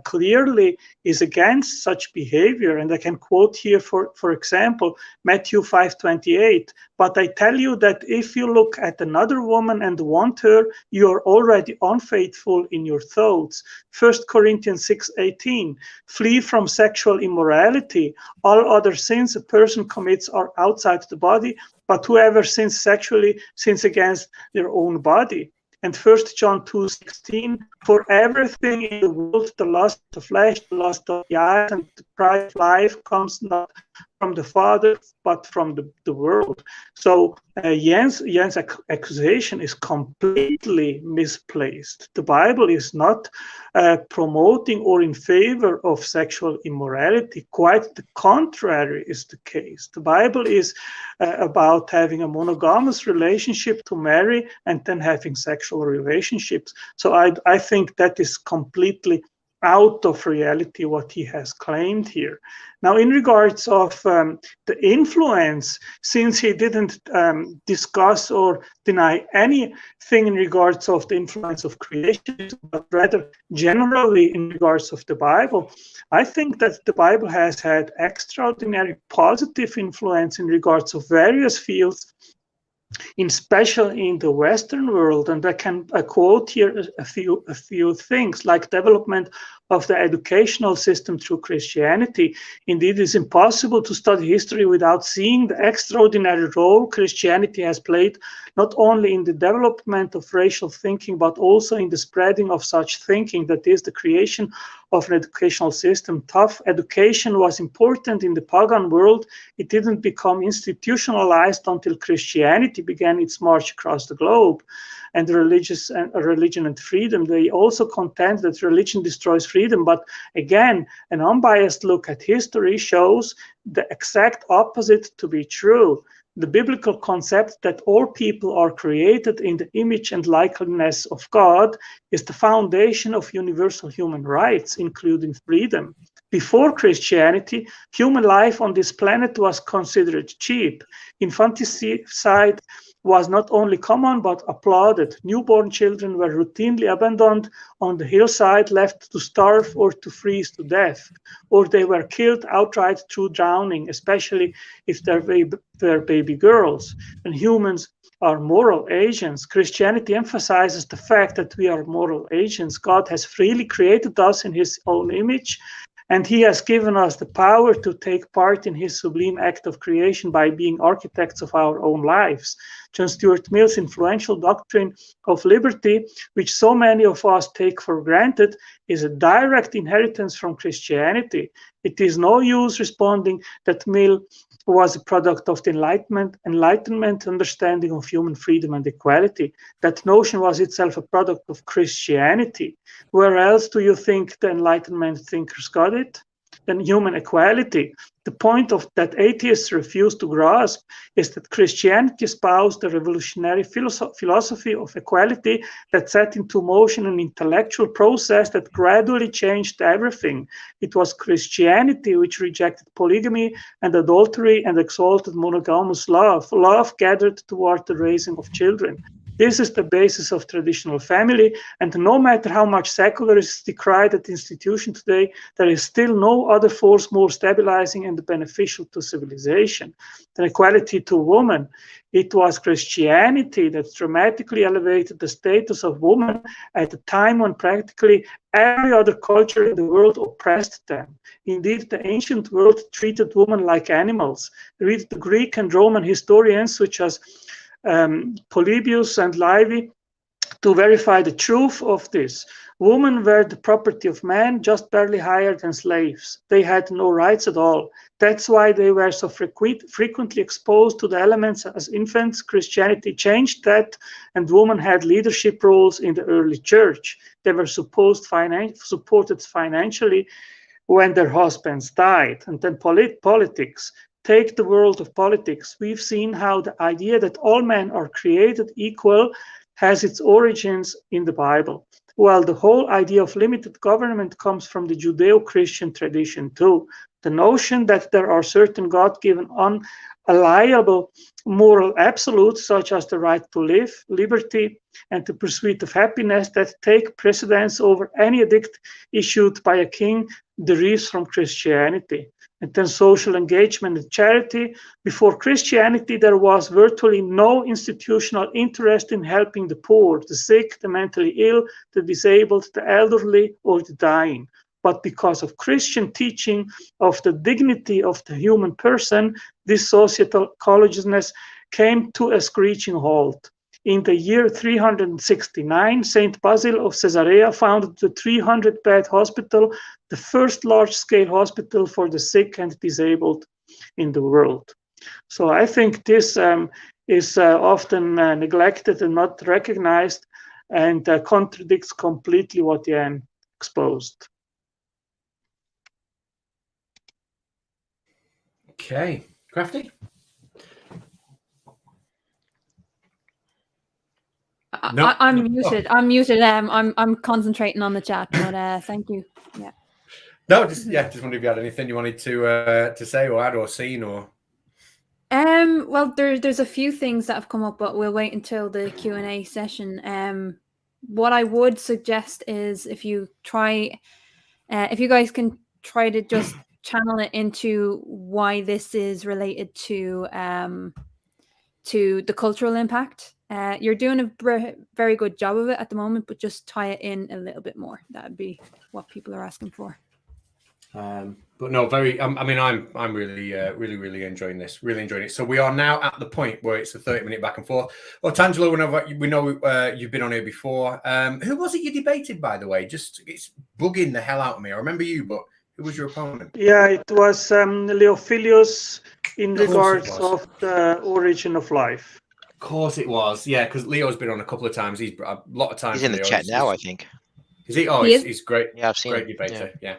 clearly is against such behavior. And I can quote here, for example, Matthew 5:28. But I tell you that if you look at another woman and want her, you are already unfaithful in your thoughts. 1 Corinthians 6:18. Flee from sexual immorality. All other sins a person commits are outside the body, but whoever sins sexually sins against their own body. And 1 John 2:16, for everything in the world, the lust of the flesh, the lust of the eyes, and the pride of life comes not from the Father, but from the world. So Jan's accusation is completely misplaced. The Bible is not promoting or in favor of sexual immorality. Quite the contrary is the case. The Bible is about having a monogamous relationship, to marry and then having sexual relationships. So I think that is completely out of reality what he has claimed here. Now, in regards of the influence, since he didn't discuss or deny anything in regards of the influence of creation, but rather generally in regards of the Bible, I think that the Bible has had extraordinary positive influence in regards of various fields especially in the Western world. And I quote here a few things, like development of the educational system through Christianity. Indeed, it is impossible to study history without seeing the extraordinary role Christianity has played, not only in the development of racial thinking, but also in the spreading of such thinking, that is, the creation of an educational system. Tough education was important in the pagan world. It didn't become institutionalized until Christianity began its march across the globe. And religion and freedom, they also contend that religion destroys freedom. But again, an unbiased look at history shows the exact opposite to be true. The biblical concept that all people are created in the image and likeness of God is the foundation of universal human rights, including freedom. Before Christianity, human life on this planet was considered cheap. Infanticide was not only common but applauded. Newborn children were routinely abandoned on the hillside, left to starve or to freeze to death, or they were killed outright through drowning, especially if they were baby girls. And humans are moral agents. Christianity emphasizes the fact that we are moral agents. God has freely created us in his own image, and he has given us the power to take part in his sublime act of creation by being architects of our own lives. John Stuart Mill's influential doctrine of liberty, which so many of us take for granted, is a direct inheritance from Christianity. It is no use responding that Mill was a product of the Enlightenment understanding of human freedom and equality. That notion was itself a product of Christianity. Where else do you think the Enlightenment thinkers got it? Then human equality. The point of that atheists refuse to grasp is that Christianity espoused a revolutionary philosophy of equality that set into motion an intellectual process that gradually changed everything. It was Christianity which rejected polygamy and adultery and exalted monogamous love gathered toward the raising of children. This is the basis of traditional family, and no matter how much secularists decry that institution today, there is still no other force more stabilizing and beneficial to civilization than equality to women. It was Christianity that dramatically elevated the status of women at a time when practically every other culture in the world oppressed them. Indeed, the ancient world treated women like animals. Read the Greek and Roman historians such as Polybius and Livy to verify the truth of this. Women were the property of men, just barely higher than slaves. They had no rights at all. That's why they were so frequently exposed to the elements as infants. Christianity changed that, and women had leadership roles in the early church. They were supported financially when their husbands died. And then politics. Take the world of politics. We've seen how the idea that all men are created equal has its origins in the Bible. Well, the whole idea of limited government comes from the Judeo-Christian tradition too. The notion that there are certain God-given unalienable moral absolutes, such as the right to live, liberty, and the pursuit of happiness, that take precedence over any edict issued by a king, derives from Christianity. And then social engagement and charity. Before Christianity, there was virtually no institutional interest in helping the poor, the sick, the mentally ill, the disabled, the elderly, or the dying. But because of Christian teaching of the dignity of the human person, this societal consciousness came to a screeching halt. In the year 369, Saint Basil of Caesarea founded the 300-bed hospital, the first large-scale hospital for the sick and disabled in the world. So I think this is often neglected and not recognized, and contradicts completely what Jan exposed. Okay, Crafty? No, I'm muted. I'm muted. I'm concentrating on the chat, but thank you. Yeah. No, just wondered if you had anything you wanted to say or add or seen or. Well, there's a few things that have come up, but we'll wait until the Q&A session. What I would suggest is if you guys can try to just channel it into why this is related to to the cultural impact. You're doing a very good job of it at the moment, but just tie it in a little bit more. That'd be what people are asking for. But no, very. I mean, I'm really enjoying this. Really enjoying it. So we are now at the point where it's a 30-minute back and forth. Well, Otangelo, we know you've been on here before. Who was it you debated, by the way? Just it's bugging the hell out of me. I remember you, but who was your opponent? Yeah, it was Leophilius in regards of the origin of life. Of course it was. Yeah, because Leo's been on a couple of times. He's a lot of times. He's in the chat now, I think. Is he? Oh, he's great. Yeah, I've seen great him. debater. Yeah.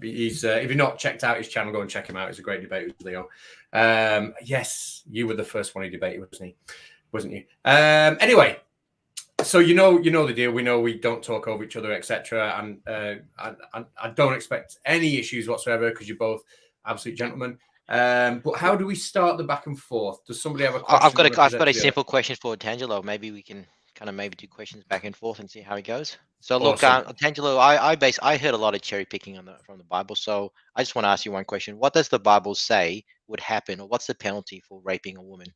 He's if you've not checked out his channel, go and check him out. He's a great debater, Leo. Yes, you were the first one he debated, wasn't you? Anyway, so you know the deal. We know we don't talk over each other, etc. And I don't expect any issues whatsoever because you're both absolute gentlemen. But how do we start the back and forth? Does somebody have a question? I've got a simple question for Otangelo. Maybe we can kind of do questions back and forth and see how it goes. So look, Angelo, I heard a lot of cherry picking from the Bible. So I just want to ask you one question. What does the Bible say would happen, or what's the penalty for raping a woman?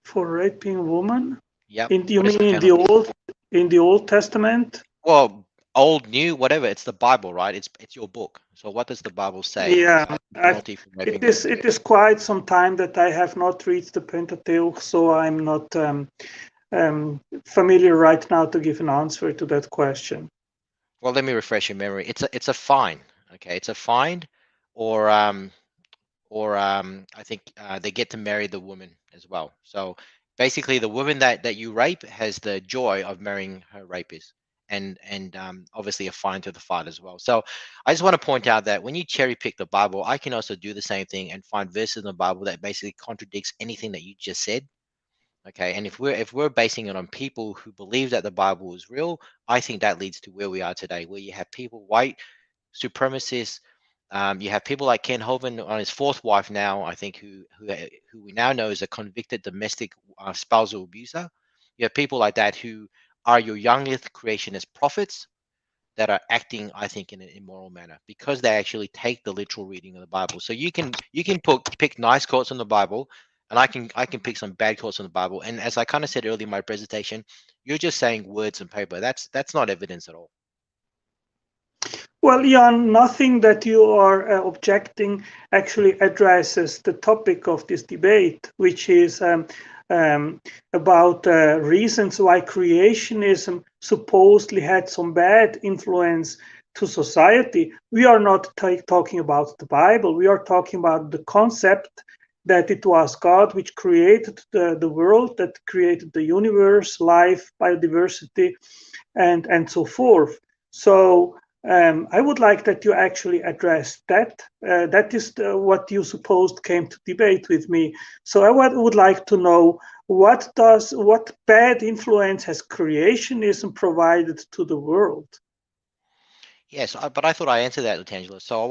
For raping a woman? Yeah. You mean in the Old Testament? Well, old, new, whatever. It's the Bible, right? It's your book. So what does the Bible say? Yeah, it is quite some time that I have not read the Pentateuch, so I'm not familiar right now to give an answer to that question. Well, let me refresh your memory. It's a fine. Okay, it's a fine, or I think they get to marry the woman as well. So basically, the woman that you rape has the joy of marrying her rapist. And obviously a fine to the father as well. So I just want to point out that when you cherry pick the Bible, I can also do the same thing and find verses in the Bible that basically contradicts anything that you just said. Okay, and if we're basing it on people who believe that the Bible is real, I think that leads to where we are today, where you have people, white supremacists. You have people like Ken Hovind on his fourth wife now, I think, who we now know is a convicted domestic spousal abuser. You have people like that who are your youngest creationist prophets that are acting, I think, in an immoral manner because they actually take the literal reading of the Bible. So you can pick nice quotes in the Bible, and I can pick some bad quotes in the Bible. And as I kind of said earlier in my presentation, you're just saying words on paper. That's not evidence at all. Well, Jan, nothing that you are objecting actually addresses the topic of this debate, which is about reasons why creationism supposedly had some bad influence to society. We are not talking about the Bible. We are talking about the concept that it was God which created the world, that created the universe, life, biodiversity, and so forth. So I would like that you actually address that. That is what you supposed came to debate with me. So I would like to know what bad influence has creationism provided to the world? Yes, but I thought I answered that, Otangelo. So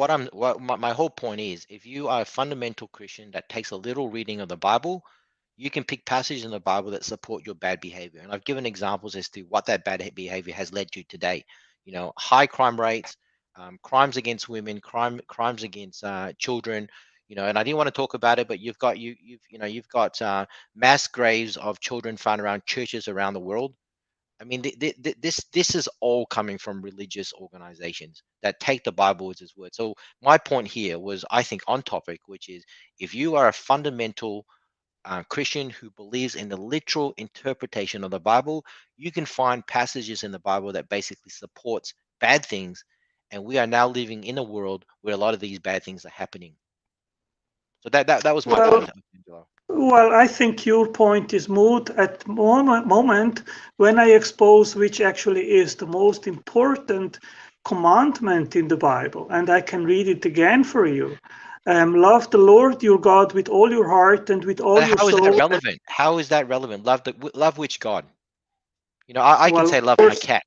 my whole point is, if you are a fundamental Christian that takes a little reading of the Bible, you can pick passages in the Bible that support your bad behavior. And I've given examples as to what that bad behavior has led to today. You know, high crime rates, crimes against women, crimes against children. You know, and I didn't want to talk about it, but you've got mass graves of children found around churches around the world. I mean, this is all coming from religious organizations that take the Bible as its word. So my point here was, I think, on topic, which is, if you are a fundamental Christian who believes in the literal interpretation of the Bible, you can find passages in the Bible that basically supports bad things, and we are now living in a world where a lot of these bad things are happening. So that was my point. Well, I think your point is moot at the moment when I expose which actually is the most important commandment in the Bible, and I can read it again for you. Love the Lord your God with all your heart and with all your soul. How is that relevant? How is that relevant? Love which God? You know, I can say love my cat.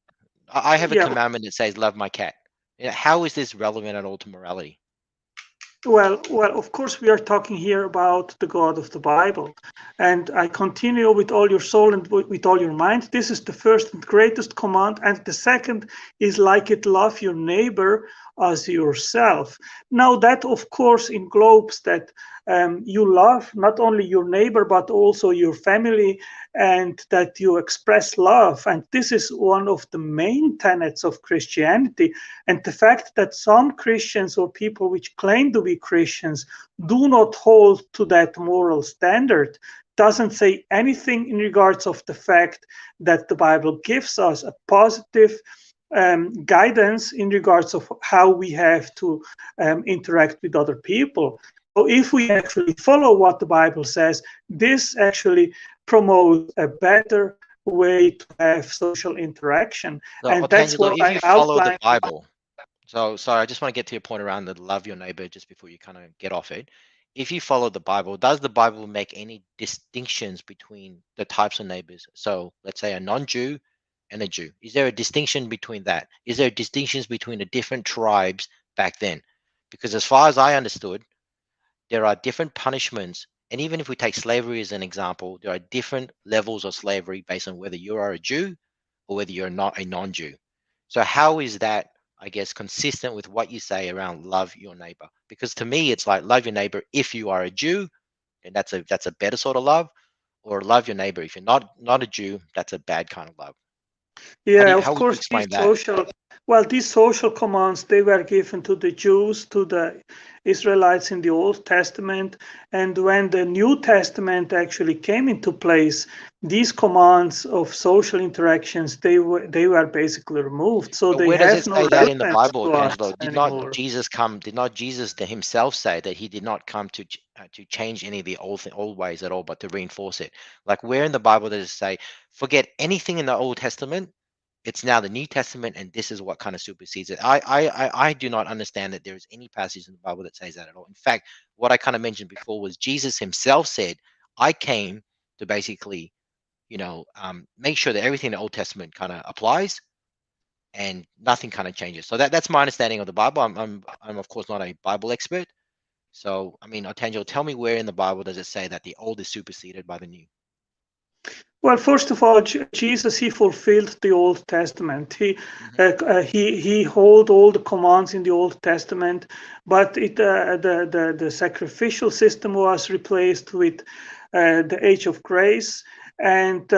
I have a commandment that says love my cat. You know, how is this relevant at all to morality? Well, of course, we are talking here about the God of the Bible. And I continue with all your soul and with all your mind. This is the first and greatest command. And the second is like it, love your neighbor as yourself. Now that, of course, englobes that you love not only your neighbor, but also your family, and that you express love. And this is one of the main tenets of Christianity. And the fact that some Christians or people which claim to be Christians do not hold to that moral standard doesn't say anything in regards of the fact that the Bible gives us a positive guidance in regards of how we have to interact with other people. So if we actually follow what the Bible says, this actually promotes a better way to have social interaction. So, And that's Otangelo, what if I you follow the outlined. Bible, so sorry, I just want to get to your point around the love your neighbor just before you kind of get off it. If you follow the Bible, does the Bible make any distinctions between the types of neighbors? So let's say a non-Jew and a Jew. Is there a distinction between that? Is there distinctions between the different tribes back then? Because as far as I understood, there are different punishments. And even if we take slavery as an example, there are different levels of slavery based on whether you are a Jew or whether you're not a non-Jew. So how is that, I guess, consistent with what you say around love your neighbor? Because to me, it's like love your neighbor if you are a Jew, and that's a better sort of love, or love your neighbor if you're not a Jew, that's a bad kind of love. Yeah, How of would you course, explain that? these social commands, they were given to the Jews, to the Israelites in the Old Testament. And when the New Testament actually came into place, these commands of social interactions, they were basically removed. So But they where does have it no say that in the relevance Bible, to us Angelo? anymore. Did not Jesus himself say that he did not come to change any of the old ways at all, but to reinforce it? Like where in the Bible does it say, forget anything in the Old Testament, it's now the New Testament, and this is what kind of supersedes it? I do not understand that there is any passage in the Bible that says that at all. In fact, what I kind of mentioned before was Jesus himself said, I came to basically, make sure that everything in the Old Testament kind of applies and nothing kind of changes. So that's my understanding of the Bible. I'm of course not a Bible expert. So I mean, Otangelo, tell me where in the Bible does it say that the old is superseded by the new? Well, first of all, Jesus, he fulfilled the Old Testament. He held all the commands in the Old Testament, but the sacrificial system was replaced with the age of grace, and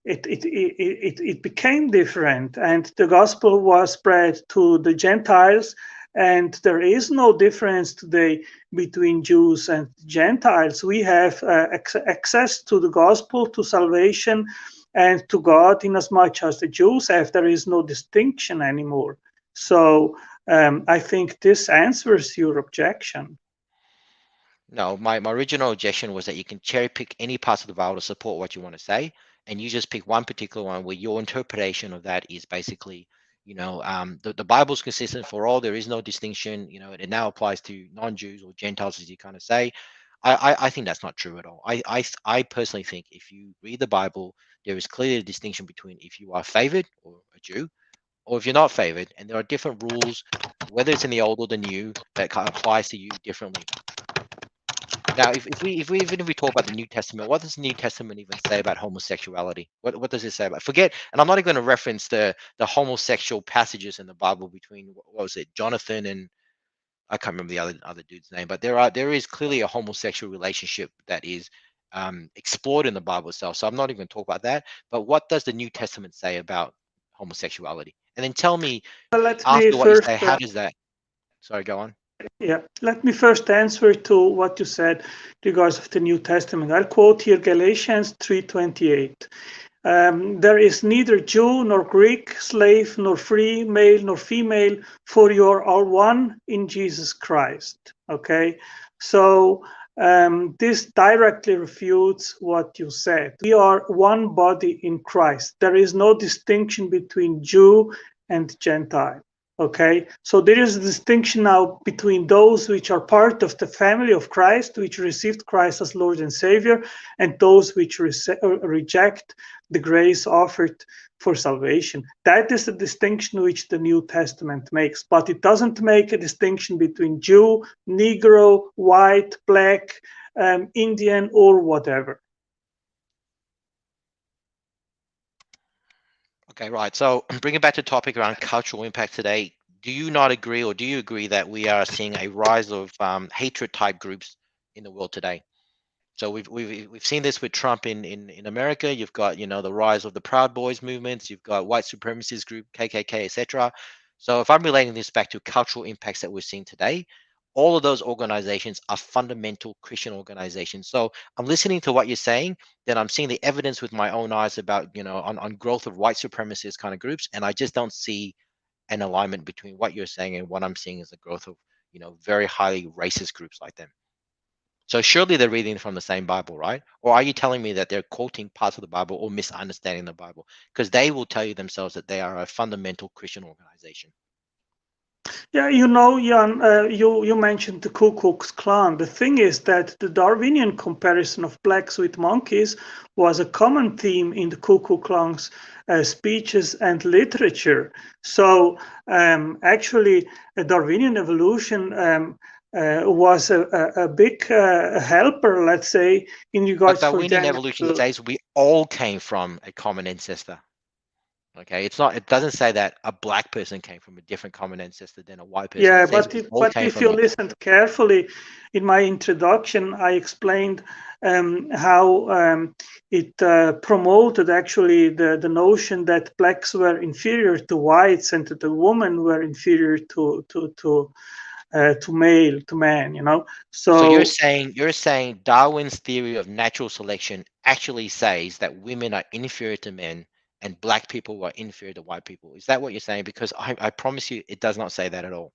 it became different, and the gospel was spread to the Gentiles. And there is no difference today between Jews and Gentiles. We have access to the gospel, to salvation, and to God in as much as the Jews have. There is no distinction anymore. So I think this answers your objection. No, my original objection was that you can cherry pick any parts of the Bible to support what you want to say, and you just pick one particular one where your interpretation of that is basically, the Bible's consistent for all. There is no distinction. It now applies to non-Jews or Gentiles, as you kind of say. I think that's not true at all. I personally think if you read the Bible, there is clearly a distinction between if you are favored or a Jew, or if you're not favored, and there are different rules, whether it's in the old or the new, that applies to you differently. Now, if we talk about the New Testament, what does the New Testament even say about homosexuality? What does it say about? Forget, and I'm not even going to reference the homosexual passages in the Bible between what was it, Jonathan and I can't remember the other dude's name, but there is clearly a homosexual relationship that is explored in the Bible itself. So I'm not even going to talk about that. But what does the New Testament say about homosexuality? And then tell me Well, let me after what you first say, how does that? Sorry, go on. Yeah, let me first answer to what you said regards of the New Testament. I'll quote here Galatians 3:28. There is neither Jew nor Greek, slave nor free, male nor female, for you are all one in Jesus Christ. Okay, so this directly refutes what you said. We are one body in Christ. There is no distinction between Jew and Gentile. Okay, so there is a distinction now between those which are part of the family of Christ, which received Christ as Lord and Savior, and those which reject the grace offered for salvation. That is the distinction which the New Testament makes, but it doesn't make a distinction between Jew, Negro, white, black, Indian, or whatever. Okay, right. So bring it back to topic around cultural impact today. do you not agree, or do you agree that we are seeing a rise of hatred type groups in the world today? So we've seen this with Trump in America. You've got the rise of the Proud Boys movements. You've got white supremacist group KKK, etc. So if I'm relating this back to cultural impacts that we're seeing today, all of those organizations are fundamental Christian organizations. So I'm listening to what you're saying, then I'm seeing the evidence with my own eyes about on growth of white supremacist kind of groups, and I just don't see an alignment between what you're saying and what I'm seeing as the growth of very highly racist groups like them. So surely they're reading from the same Bible, right? Or are you telling me that they're quoting parts of the Bible or misunderstanding the Bible? Because they will tell you themselves that they are a fundamental Christian organization. Yeah, Jan, you mentioned the Ku Klux Klan. The thing is that the Darwinian comparison of blacks with monkeys was a common theme in the Ku Klux Klan's speeches and literature. So actually, a Darwinian evolution was a big helper, let's say, in regards But for Darwinian them. evolution says we all came from a common ancestor. Okay, it doesn't say that a black person came from a different common ancestor than a white person. Yeah, It says but we all came if from you listened carefully, in my introduction, I explained how it promoted actually the notion that blacks were inferior to whites and that the women were inferior to man. So you're So saying Darwin's theory of natural selection actually says that women are inferior to men and black people are inferior to white people. Is that what you're saying? Because I promise you it does not say that at all.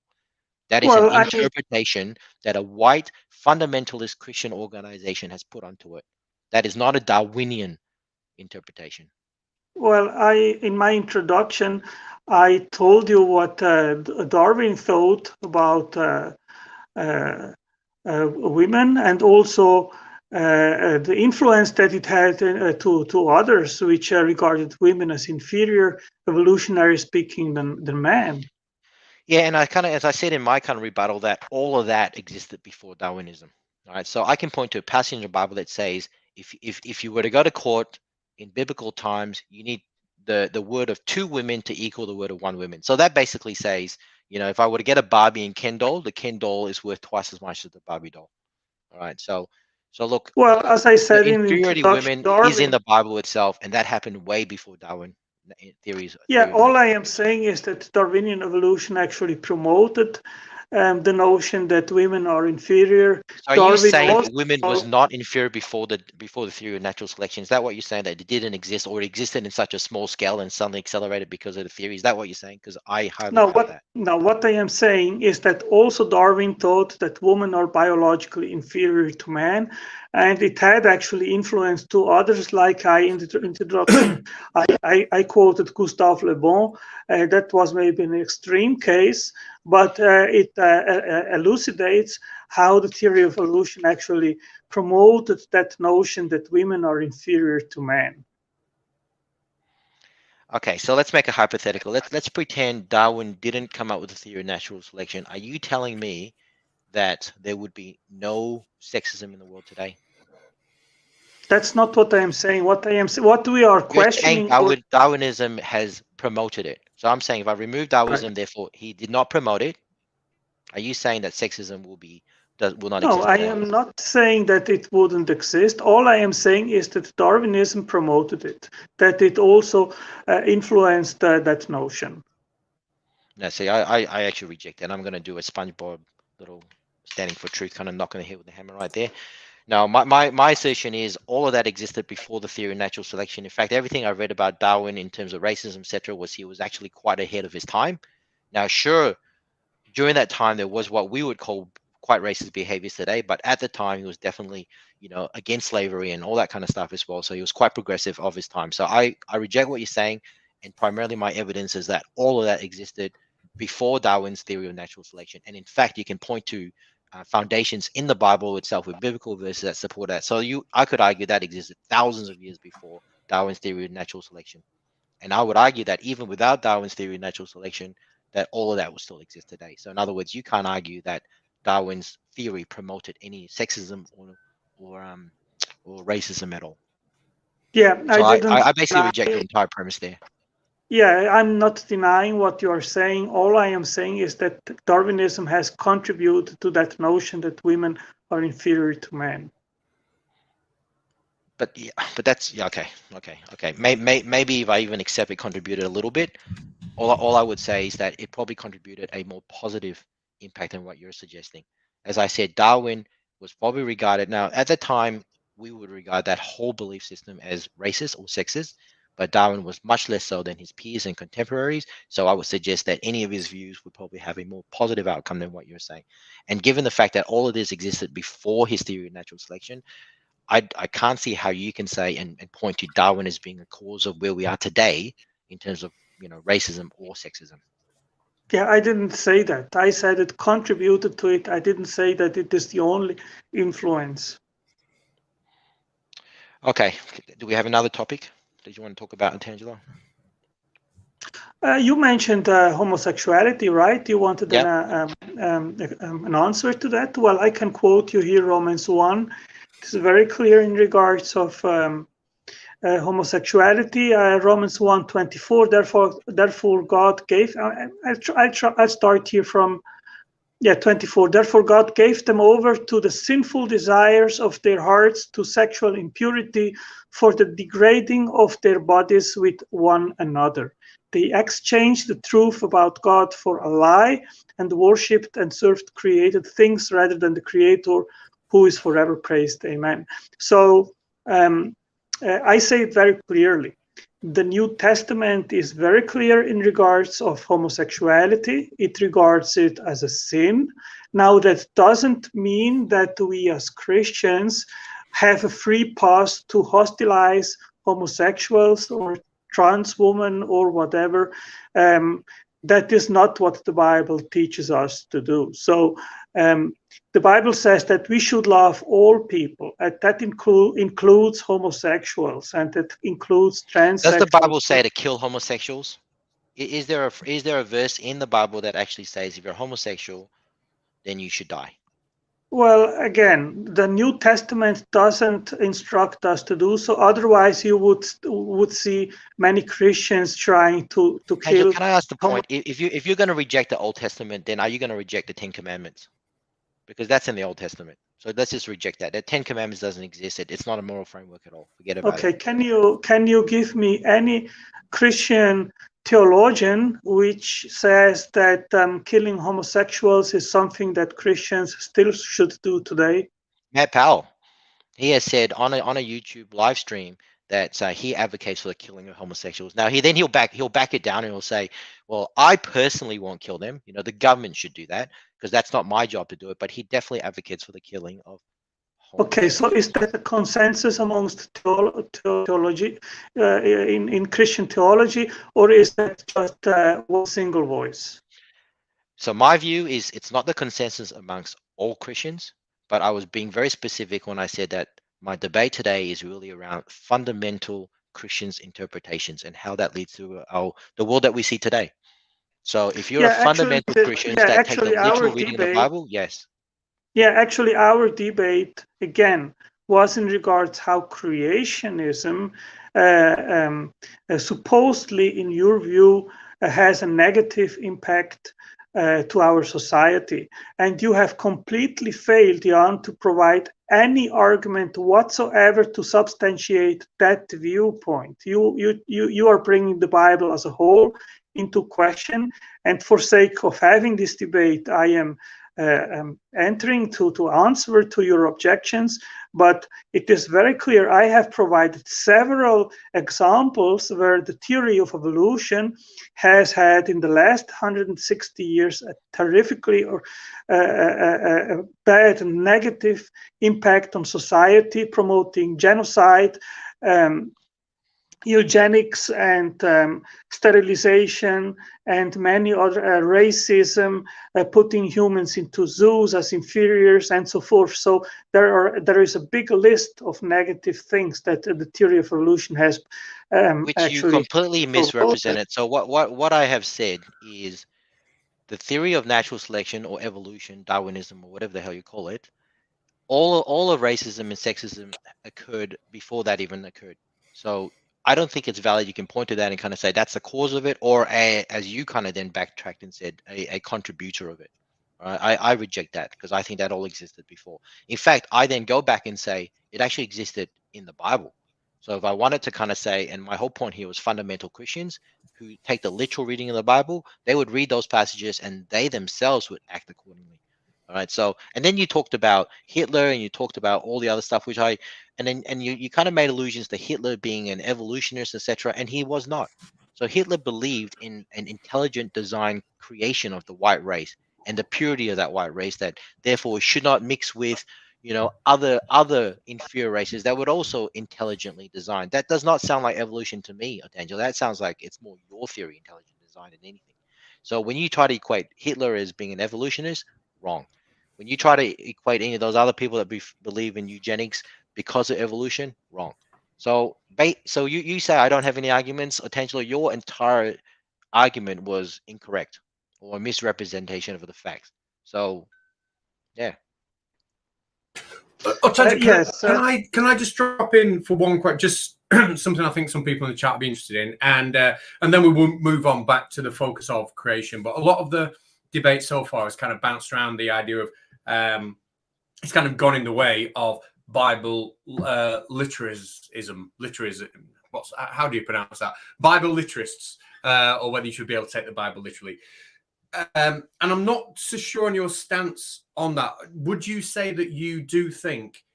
That is an well, I mean, interpretation that a white fundamentalist Christian organization has put onto it. That is not a Darwinian interpretation. well, in my introduction, I told you what Darwin thought about women, and also the influence that it had to others, which regarded women as inferior, evolutionary speaking, than men. Yeah, and as I said in my kind of rebuttal, that all of that existed before Darwinism. All right, so I can point to a passage in the Bible that says if you were to go to court in biblical times, you need the word of two women to equal the word of one woman. So that basically says, if I were to get a Barbie and Ken doll, the Ken doll is worth twice as much as the Barbie doll. All right, so look, Well, as I the said in the inferiority of introduction, women is in Darwin. the Bible itself, and that happened way before Darwin theory Yeah, of all natural I am selection. saying is that Darwinian evolution actually promoted the notion that women are inferior. So are you Darwin saying also. that women was not inferior before the theory of natural selection? Is that what you're saying, that it didn't exist, or it existed in such a small scale and suddenly accelerated because of the theory? Is that what you're saying? Because I haven't heard that. What I am saying is that also Darwin thought that women are biologically inferior to men, and it had actually influence to others. Like in the introduction, I quoted Gustave Le Bon. That was maybe an extreme case, but it elucidates how the theory of evolution actually promoted that notion that women are inferior to men. Okay, so let's make a hypothetical. Let's pretend Darwin didn't come up with the theory of natural selection. Are you telling me that there would be no sexism in the world today? That's not what I am saying. What we are You're saying questioning. Darwinism has promoted it. So I'm saying if I remove Darwinism, Right. therefore he did not promote it. Are you saying that sexism will not No, exist I today? am not saying that it wouldn't exist. All I am saying is that Darwinism promoted it, that it also influenced that notion. No, see, I actually reject that. I'm going to do a SpongeBob little standing for truth, kind of knocking the head with the hammer right there. Now, my assertion is all of that existed before the theory of natural selection. In fact, everything I've read about Darwin in terms of racism, etc., was he was actually quite ahead of his time. Now, sure, during that time there was what we would call quite racist behaviors today, but at the time he was definitely against slavery and all that kind of stuff as well. So he was quite progressive of his time. So I reject what you're saying, and primarily my evidence is that all of that existed before Darwin's theory of natural selection. And in fact, you can point to foundations in the Bible itself with biblical verses that support that. So I could argue that existed thousands of years before Darwin's theory of natural selection. And I would argue that even without Darwin's theory of natural selection, that all of that will still exist today. So in other words, you can't argue that Darwin's theory promoted any sexism or racism at all. Yeah, So I didn't I basically deny. reject your entire premise there. Yeah, I'm not denying what you are saying. All I am saying is that Darwinism has contributed to that notion that women are inferior to men. But yeah, but that's yeah, okay. Maybe if I even accept it contributed a little bit, all I would say is that it probably contributed a more positive impact than what you're suggesting. As I said, Darwin was probably regarded, now at the time we would regard that whole belief system as racist or sexist, but Darwin was much less so than his peers and contemporaries. So I would suggest that any of his views would probably have a more positive outcome than what you're saying. And given the fact that all of this existed before his theory of natural selection, I can't see how you can say and point to Darwin as being a cause of where we are today in terms of racism or sexism. Yeah, I didn't say that. I said it contributed to it. I didn't say that it is the only influence. Okay, do we have another topic that you want to talk about, Otangelo? You mentioned homosexuality, right? You wanted Yep. an answer to that. Well, I can quote you here, Romans 1. It's very clear in regards of homosexuality. Romans 1:24. Therefore, God gave. I'll start here from 24. Therefore, God gave them over to the sinful desires of their hearts, to sexual impurity, for the degrading of their bodies with one another. They exchanged the truth about God for a lie and worshipped and served created things rather than the Creator, who is forever praised. Amen. So I say it very clearly. The New Testament is very clear in regards of homosexuality. It regards it as a sin. Now, that doesn't mean that we as Christians have a free pass to hostilize homosexuals or trans women or whatever. That is not what the Bible teaches us to do. So the Bible says that we should love all people. That includes homosexuals, and that includes transsexuals. Does the Bible say to kill homosexuals? Is there a verse in the Bible that actually says if you're homosexual, then you should die? Well, again, the New Testament doesn't instruct us to do so. Otherwise, you would see many Christians trying to kill. Angelo, can I ask the point? If you're going to reject the Old Testament, then are you going to reject the Ten Commandments? Because that's in the Old Testament. So let's just reject that. The Ten Commandments doesn't exist. It's not a moral framework at all. Forget about it. Okay, can you give me any Christian theologian which says that killing homosexuals is something that Christians still should do today? Matt Powell, he has said on a YouTube live stream that he advocates for the killing of homosexuals. Now he'll back it down and he'll say, well, I personally won't kill them. The government should do that because that's not my job to do it. But he definitely advocates for the killing of homosexuals. Okay, so is that a consensus amongst theology in Christian theology, or is that just one single voice? So my view is it's not the consensus amongst all Christians, but I was being very specific when I said that my debate today is really around fundamental Christians' interpretations and how that leads to the world that we see today. So if you're a fundamental Christian that take the literal reading of the Bible, yes. Yeah, actually, our debate, again, was in regards how creationism supposedly, in your view, has a negative impact to our society. And you have completely failed, Jan, to provide any argument whatsoever to substantiate that viewpoint. You are bringing the Bible as a whole into question. And for sake of having this debate, I am entering to answer to your objections, but it is very clear. I have provided several examples where the theory of evolution has had in the last 160 years a terrifically or bad and negative impact on society, promoting genocide, eugenics and sterilization and many other racism, putting humans into zoos as inferiors and so forth. So there is a big list of negative things that the theory of evolution has which you completely misrepresented. So what I have said is the theory of natural selection or evolution, Darwinism or whatever the hell you call it, all of racism and sexism occurred before that even occurred. So I don't think it's valid. You can point to that and kind of say that's the cause of it, or as you kind of then backtracked and said, a contributor of it. I reject that because I think that all existed before. In fact, I then go back and say it actually existed in the Bible. So if I wanted to kind of say, and my whole point here was fundamental Christians who take the literal reading of the Bible, they would read those passages and they themselves would act accordingly. All right. So, and then you talked about Hitler and you talked about all the other stuff, which you kind of made allusions to Hitler being an evolutionist, etc. And he was not. So Hitler believed in an intelligent design creation of the white race and the purity of that white race, that therefore it should not mix with, other inferior races that would also intelligently design. That does not sound like evolution to me, Otangelo. That sounds like it's more your theory, intelligent design, than anything. So when you try to equate Hitler as being an evolutionist, wrong. When you try to equate any of those other people that believe in eugenics because of evolution, wrong. So you say I don't have any arguments, Otangelo. Your entire argument was incorrect or a misrepresentation of the facts. So, yeah. Yes. Can I just drop in for one question? Just something I think some people in the chat will be interested in, and then we will move on back to the focus of creation. But a lot of the debate so far has kind of bounced around the idea of it's kind of gone in the way of Bible literalism. How do you pronounce that? Bible literalists, or whether you should be able to take the Bible literally. And I'm not so sure on your stance on that. Would you say that you do think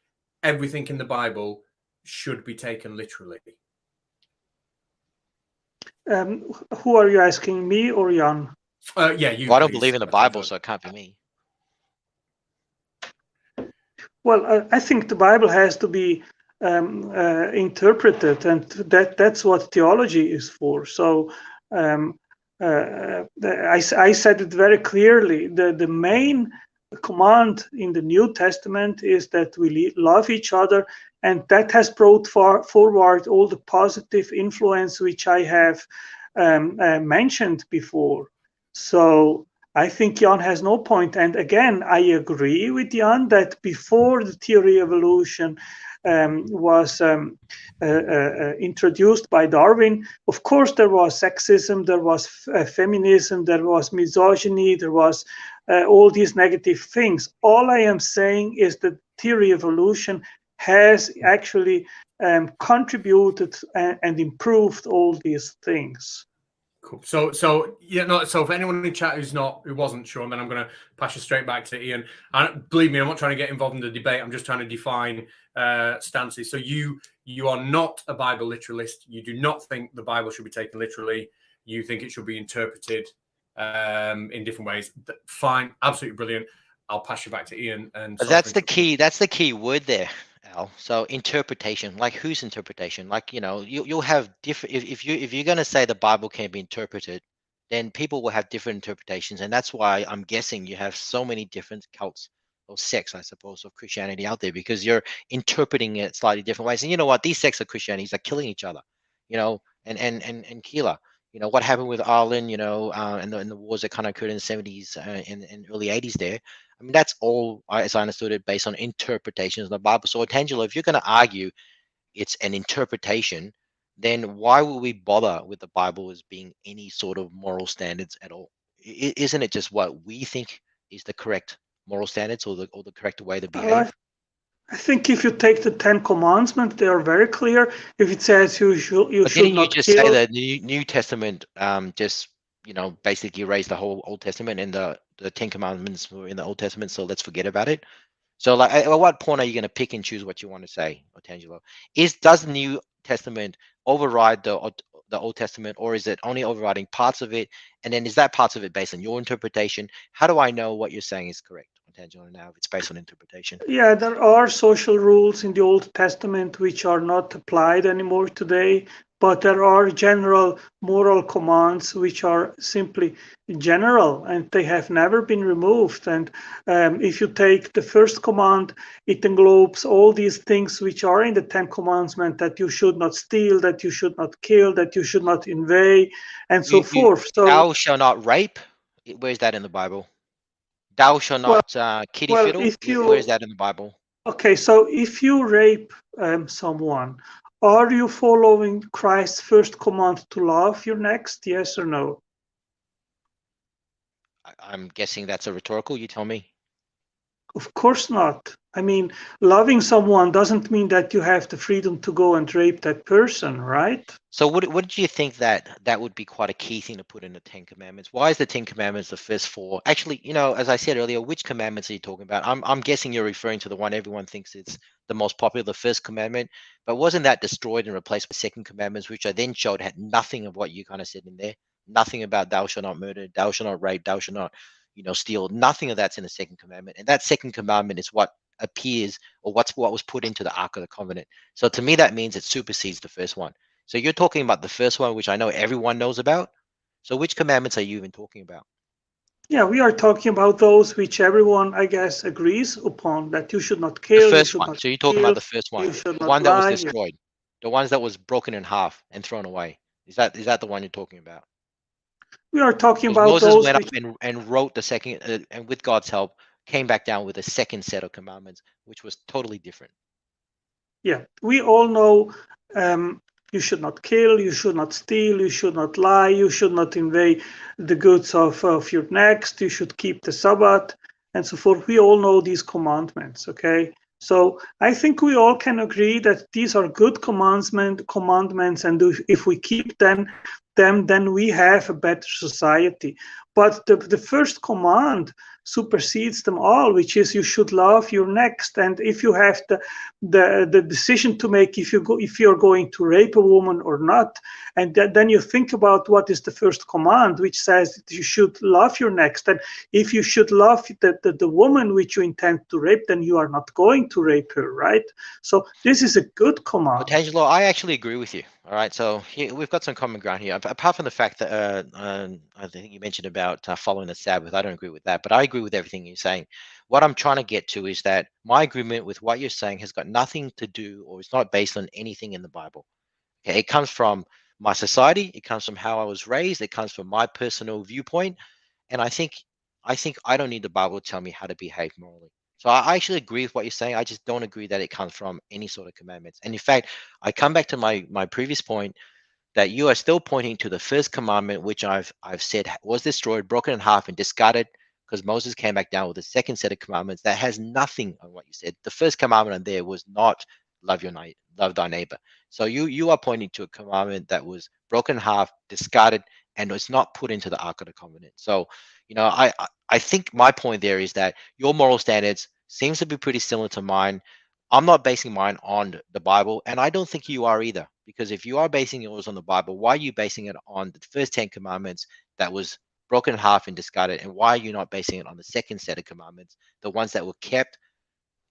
everything in the Bible should be taken literally? Who are you asking, me or Jan? Yeah, you. Well, I don't believe in the Bible, so it can't be me. Well, I think the Bible has to be interpreted, and that's what theology is for. So I said it very clearly. The main command in the New Testament is that we love each other, and that has brought forward all the positive influence which I have mentioned before. So I think Jan has no point. And again, I agree with Jan that before the theory of evolution was introduced by Darwin, of course, there was sexism, there was feminism, there was misogyny, there was all these negative things. All I am saying is that theory of evolution has actually contributed and improved all these things. Cool. So if anyone in chat who wasn't sure, then I'm going to pass you straight back to Ian. And believe me, I'm not trying to get involved in the debate. I'm just trying to define stances. So you are not a Bible literalist. You do not think the Bible should be taken literally. You think it should be interpreted in different ways. Fine, absolutely brilliant. I'll pass you back to Ian. And that's the key. That's the key word there, Al. So interpretation, like whose interpretation? Like, you'll have different. If you're going to say the Bible can be interpreted, then people will have different interpretations, and that's why I'm guessing you have so many different cults or sects, I suppose, of Christianity out there, because you're interpreting it slightly different ways. And you know what? These sects of Christianity are killing each other. And Keela. What happened with Ireland, and the wars that kind of occurred in the 70s and early 80s there. I mean, that's all, as I understood it, based on interpretations of the Bible. So, Otangelo, if you're going to argue it's an interpretation, then why would we bother with the Bible as being any sort of moral standards at all? Isn't it just what we think is the correct moral standards or the correct way to behave? I think if you take the 10 Commandments, they are very clear. If it says you should not kill. Didn't you just say that the New Testament just basically erased the whole Old Testament, and the 10 Commandments were in the Old Testament, so let's forget about it? So, like, at what point are you going to pick and choose what you want to say, Otangelo? Does the New Testament override the Old Testament, or is it only overriding parts of it? And then is that parts of it based on your interpretation? How do I know what you're saying is correct, Otangelo, now if it's based on interpretation? Yeah, there are social rules in the Old Testament which are not applied anymore today, but there are general moral commands which are simply general, and they have never been removed. And if you take the first command, it englobes all these things which are in the 10 Commandments, that you should not steal, that you should not kill, that you should not invade, and so forth. So thou shall not rape. Where is that in the Bible? Thou shall not kitty fiddle. Where is that in the Bible? Okay, so if you rape someone, Are you following Christ's first command to love your next? Yes or no? I'm guessing that's a rhetorical. You tell me. Of course not. I mean, loving someone doesn't mean that you have the freedom to go and rape that person, right? So what did you think that would be quite a key thing to put in the Ten Commandments? Why is the Ten Commandments the first four? Actually, as I said earlier, which commandments are you talking about? I'm guessing you're referring to the one everyone thinks it's the most popular, the first commandment. But wasn't that destroyed and replaced by second commandments, which I then showed had nothing of what you kind of said in there? Nothing about thou shalt not murder, thou shalt not rape, thou shalt not, steal. Nothing of that's in the second commandment. And that second commandment is what appears, or what was put into the Ark of the Covenant. So to me, that means it supersedes the first one. So you're talking about the first one, which I know everyone knows about. So which commandments are you even talking about? Yeah, we are talking about those which everyone, I guess, agrees upon, that you should not The kill, you first should one. not So you're talking steal, about the first one, you should the not one that was lie. destroyed, the ones that was broken in half and thrown away. Is that the one you're talking about? We are talking Because about Moses those went up which, and wrote the second, and with God's help, came back down with a second set of commandments, which was totally different. yeah, we all know you should not kill, you should not steal, you should not lie, you should not invade the goods of your next, you should keep the Sabbath, and so forth. We all know these commandments, okay? So I think we all can agree that these are good commandments, and if we keep them, then we have a better society. But the first command supersedes them all, which is you should love your next. And if you have the decision to make if you're going to rape a woman or not, and then you think about what is the first command, which says that you should love your next. And if you should love the woman which you intend to rape, then you are not going to rape her, right? So this is a good command. Otangelo, I actually agree with you. All right, so here, we've got some common ground here. Apart from the fact that I think you mentioned about following the Sabbath, I don't agree with that, but I agree with everything you're saying. What I'm trying to get to is that my agreement with what you're saying has got nothing to do, or it's not based on anything in the Bible. Okay, it comes from my society, it comes from how I was raised, it comes from my personal viewpoint, and I think I don't need the Bible to tell me how to behave morally. So I actually agree with what you're saying. I just don't agree that it comes from any sort of commandments. And in fact, I come back to my previous point that you are still pointing to the first commandment, which I've said was destroyed, broken in half, and discarded because Moses came back down with a second set of commandments that has nothing on what you said. The first commandment on there was not love thy neighbor. So you are pointing to a commandment that was broken in half, discarded, and was not put into the Ark of the Covenant. So, I think my point there is that your moral standards seems to be pretty similar to mine. I'm not basing mine on the Bible, and I don't think you are either. Because if you are basing yours on the Bible, why are you basing it on the first 10 commandments that was broken in half and discarded? And why are you not basing it on the second set of commandments, the ones that were kept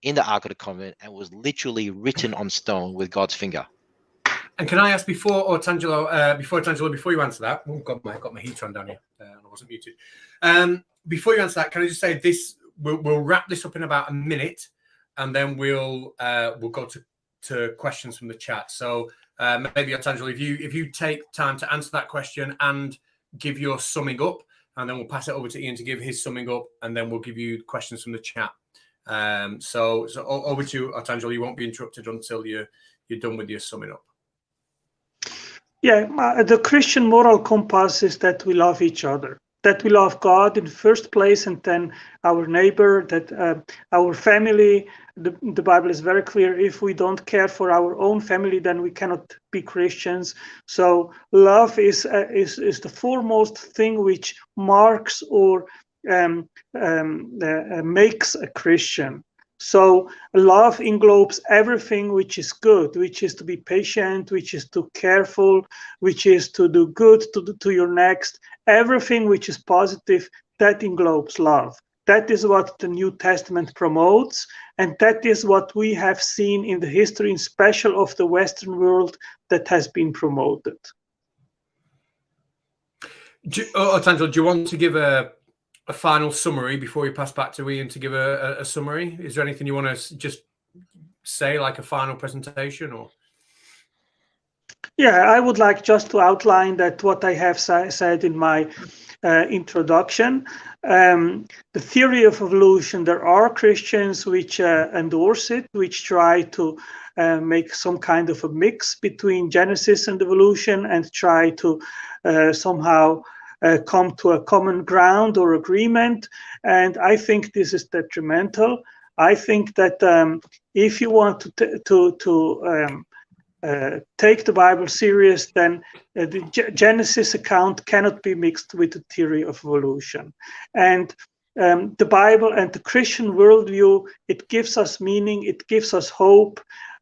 in the Ark of the Covenant and was literally written on stone with God's finger? And can I ask before you answer that? Oh God, I got my heater on down here, and I wasn't muted. Before you answer that, can I just say this? We'll wrap this up in about a minute, and then we'll go to questions from the chat. So maybe Otangelo, if you take time to answer that question and give your summing up, and then we'll pass it over to Ian to give his summing up, and then we'll give you questions from the chat. So over to you, Otangelo. You won't be interrupted until you're done with your summing up. Yeah, the Christian moral compass is that we love each other, that we love God in the first place, and then our neighbor, that our family. The Bible is very clear. If we don't care for our own family, then we cannot be Christians. So love is the foremost thing which marks or makes a Christian. So love englobes everything which is good, which is to be patient, which is to careful, which is to do good to your next. Everything which is positive, that englobes love. That is what the New Testament promotes, and that is what we have seen in the history, in special of the Western world, that has been promoted. Otangelo, do you want to give a final summary before we pass back to Ian to give a summary? Is there anything you want to just say, like a final presentation, or? Yeah, I would like just to outline that what I have said in my introduction. the theory of evolution, there are Christians which endorse it, which try to make some kind of a mix between Genesis and evolution and try to somehow come to a common ground or agreement. And I think this is detrimental. I think that if you want to take the Bible serious, then the Genesis account cannot be mixed with the theory of evolution. And the Bible and the Christian worldview, it gives us meaning, it gives us hope,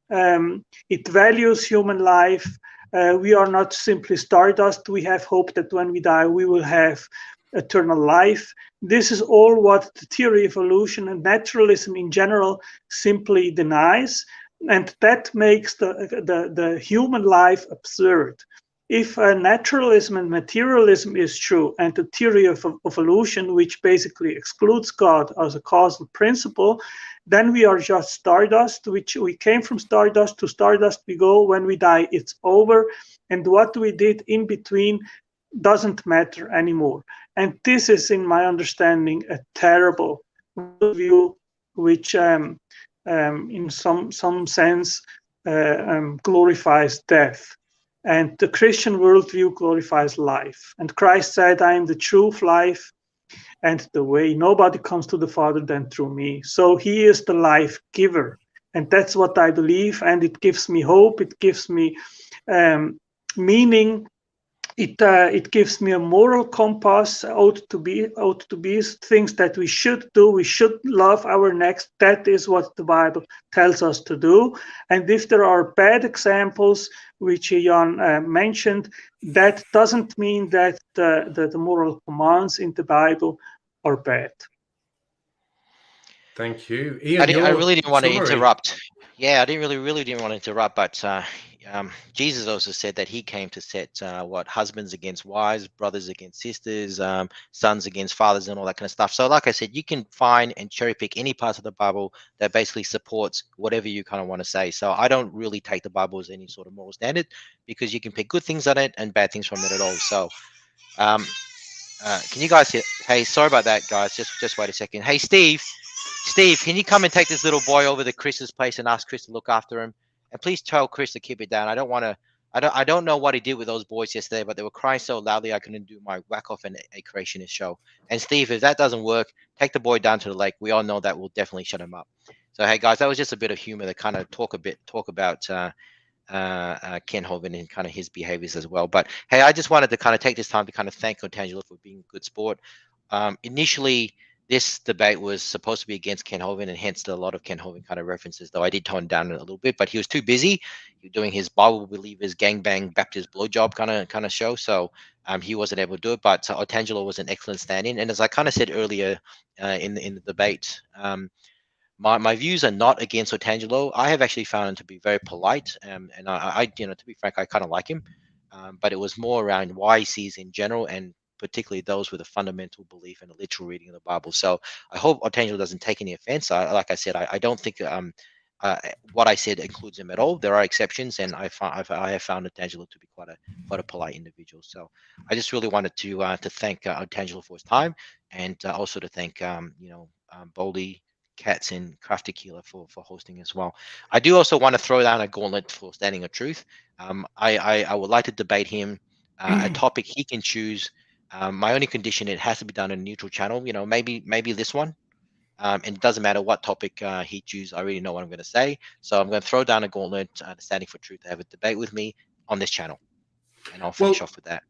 it values human life. We are not simply stardust. We have hope that when we die, we will have eternal life. This is all what the theory of evolution and naturalism in general simply denies. And that makes the human life absurd. If naturalism and materialism is true, and the theory of evolution, which basically excludes God as a causal principle, then we are just stardust, which we came from stardust to stardust we go. When we die, it's over. And what we did in between doesn't matter anymore. And this is, in my understanding, a terrible view, which in some sense glorifies death. And the Christian worldview glorifies life. And Christ said, I am the truth, life, and the way. Nobody comes to the Father than through me. So he is the life giver. And that's what I believe. And it gives me hope. It gives me meaning. It gives me a moral compass, ought to be things that we should do. We should love our next. That is what the Bible tells us to do. And if there are bad examples, which Jan mentioned, that doesn't mean that the moral commands in the Bible are bad. Thank you, Ian. I really didn't want to summary. interrupt. Yeah, I really didn't want to interrupt, but Jesus also said that he came to set husbands against wives, brothers against sisters, sons against fathers, and all that kind of stuff. So like I said, you can find and cherry pick any parts of the Bible that basically supports whatever you kind of want to say. So I don't really take the Bible as any sort of moral standard, because you can pick good things on it and bad things from it at all. So can you guys hear? Hey, sorry about that, guys. Just wait a second. Hey, Steve, can you come and take this little boy over to Chris's place and ask Chris to look after him? And please tell Chris to keep it down. I don't know what he did with those boys yesterday, but they were crying so loudly I couldn't do my whack off and a creationist show. And Steve, if that doesn't work, take the boy down to the lake. We all know that will definitely shut him up. So hey guys, that was just a bit of humor to kind of talk about Ken Hovind and kind of his behaviors as well. But hey, I just wanted to kind of take this time to kind of thank Otangelo for being a good sport. Initially, this debate was supposed to be against Ken Hovind, and hence a lot of Ken Hovind kind of references, though I did tone down a little bit, but he was too busy. He was doing his Bible Believers gangbang Baptist blowjob kind of show, so he wasn't able to do it. But Otangelo was an excellent stand-in, and as I kind of said earlier in the debate, my views are not against Otangelo. I have actually found him to be very polite, and I to be frank, I kind of like him, but it was more around why he sees in general, and particularly those with a fundamental belief in a literal reading of the Bible. So I hope Otangelo doesn't take any offense. Like I said, I don't think what I said includes him at all. There are exceptions, and I have found Otangelo to be quite a polite individual. So I just really wanted to thank Otangelo for his time, and also to thank Boldy, Katz, and Craft Tequila for hosting as well. I do also want to throw down a gauntlet for Standing of Truth. I would like to debate him a topic he can choose. My only condition, it has to be done on a neutral channel. Maybe this one. And it doesn't matter what topic he chooses. I already know what I'm going to say. So I'm going to throw down a gauntlet, Standing for Truth, to have a debate with me on this channel, and I'll finish off with that.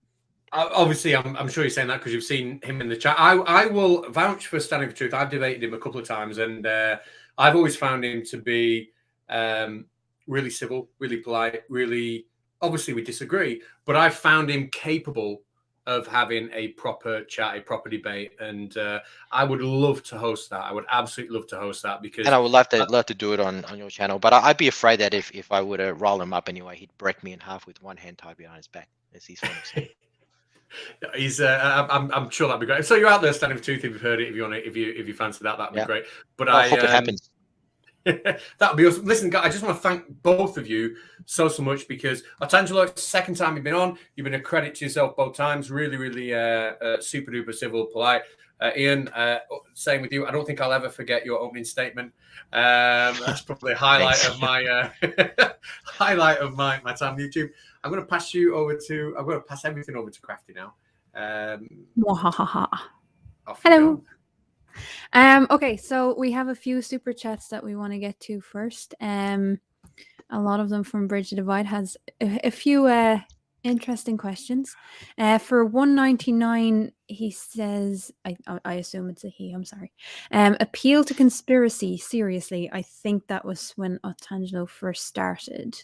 Obviously, I'm sure you're saying that because you've seen him in the chat. I will vouch for Standing for Truth. I've debated him a couple of times, and I've always found him to be really civil, really polite, really. Obviously, we disagree, but I've found him capable of having a proper chat, a proper debate, and I would love to host that. I would absolutely love to host that, because. And I would love to do it on your channel, but I'd be afraid that if I were to roll him up anyway, he'd break me in half with one hand tied behind his back. As he's He's. I'm sure that'd be great. So you're out there, Standing for Truth. If you've heard it, if you fancy that, that'd be great. But I hope it happens. That would be awesome. Listen, guys, I just want to thank both of you so much because Otangelo, it's the second time you've been on. You've been a credit to yourself both times. Really, really super duper civil, polite. Ian, same with you. I don't think I'll ever forget your opening statement. That's probably a highlight of my highlight of my time on YouTube. I'm going to pass everything over to Crafty now. Hello. Okay, so we have a few super chats that we want to get to first. A lot of them from Bridge the Divide has a few interesting questions. For 199, he says, I assume it's a he, I'm sorry. Appeal to conspiracy, seriously. I think that was when Otangelo first started.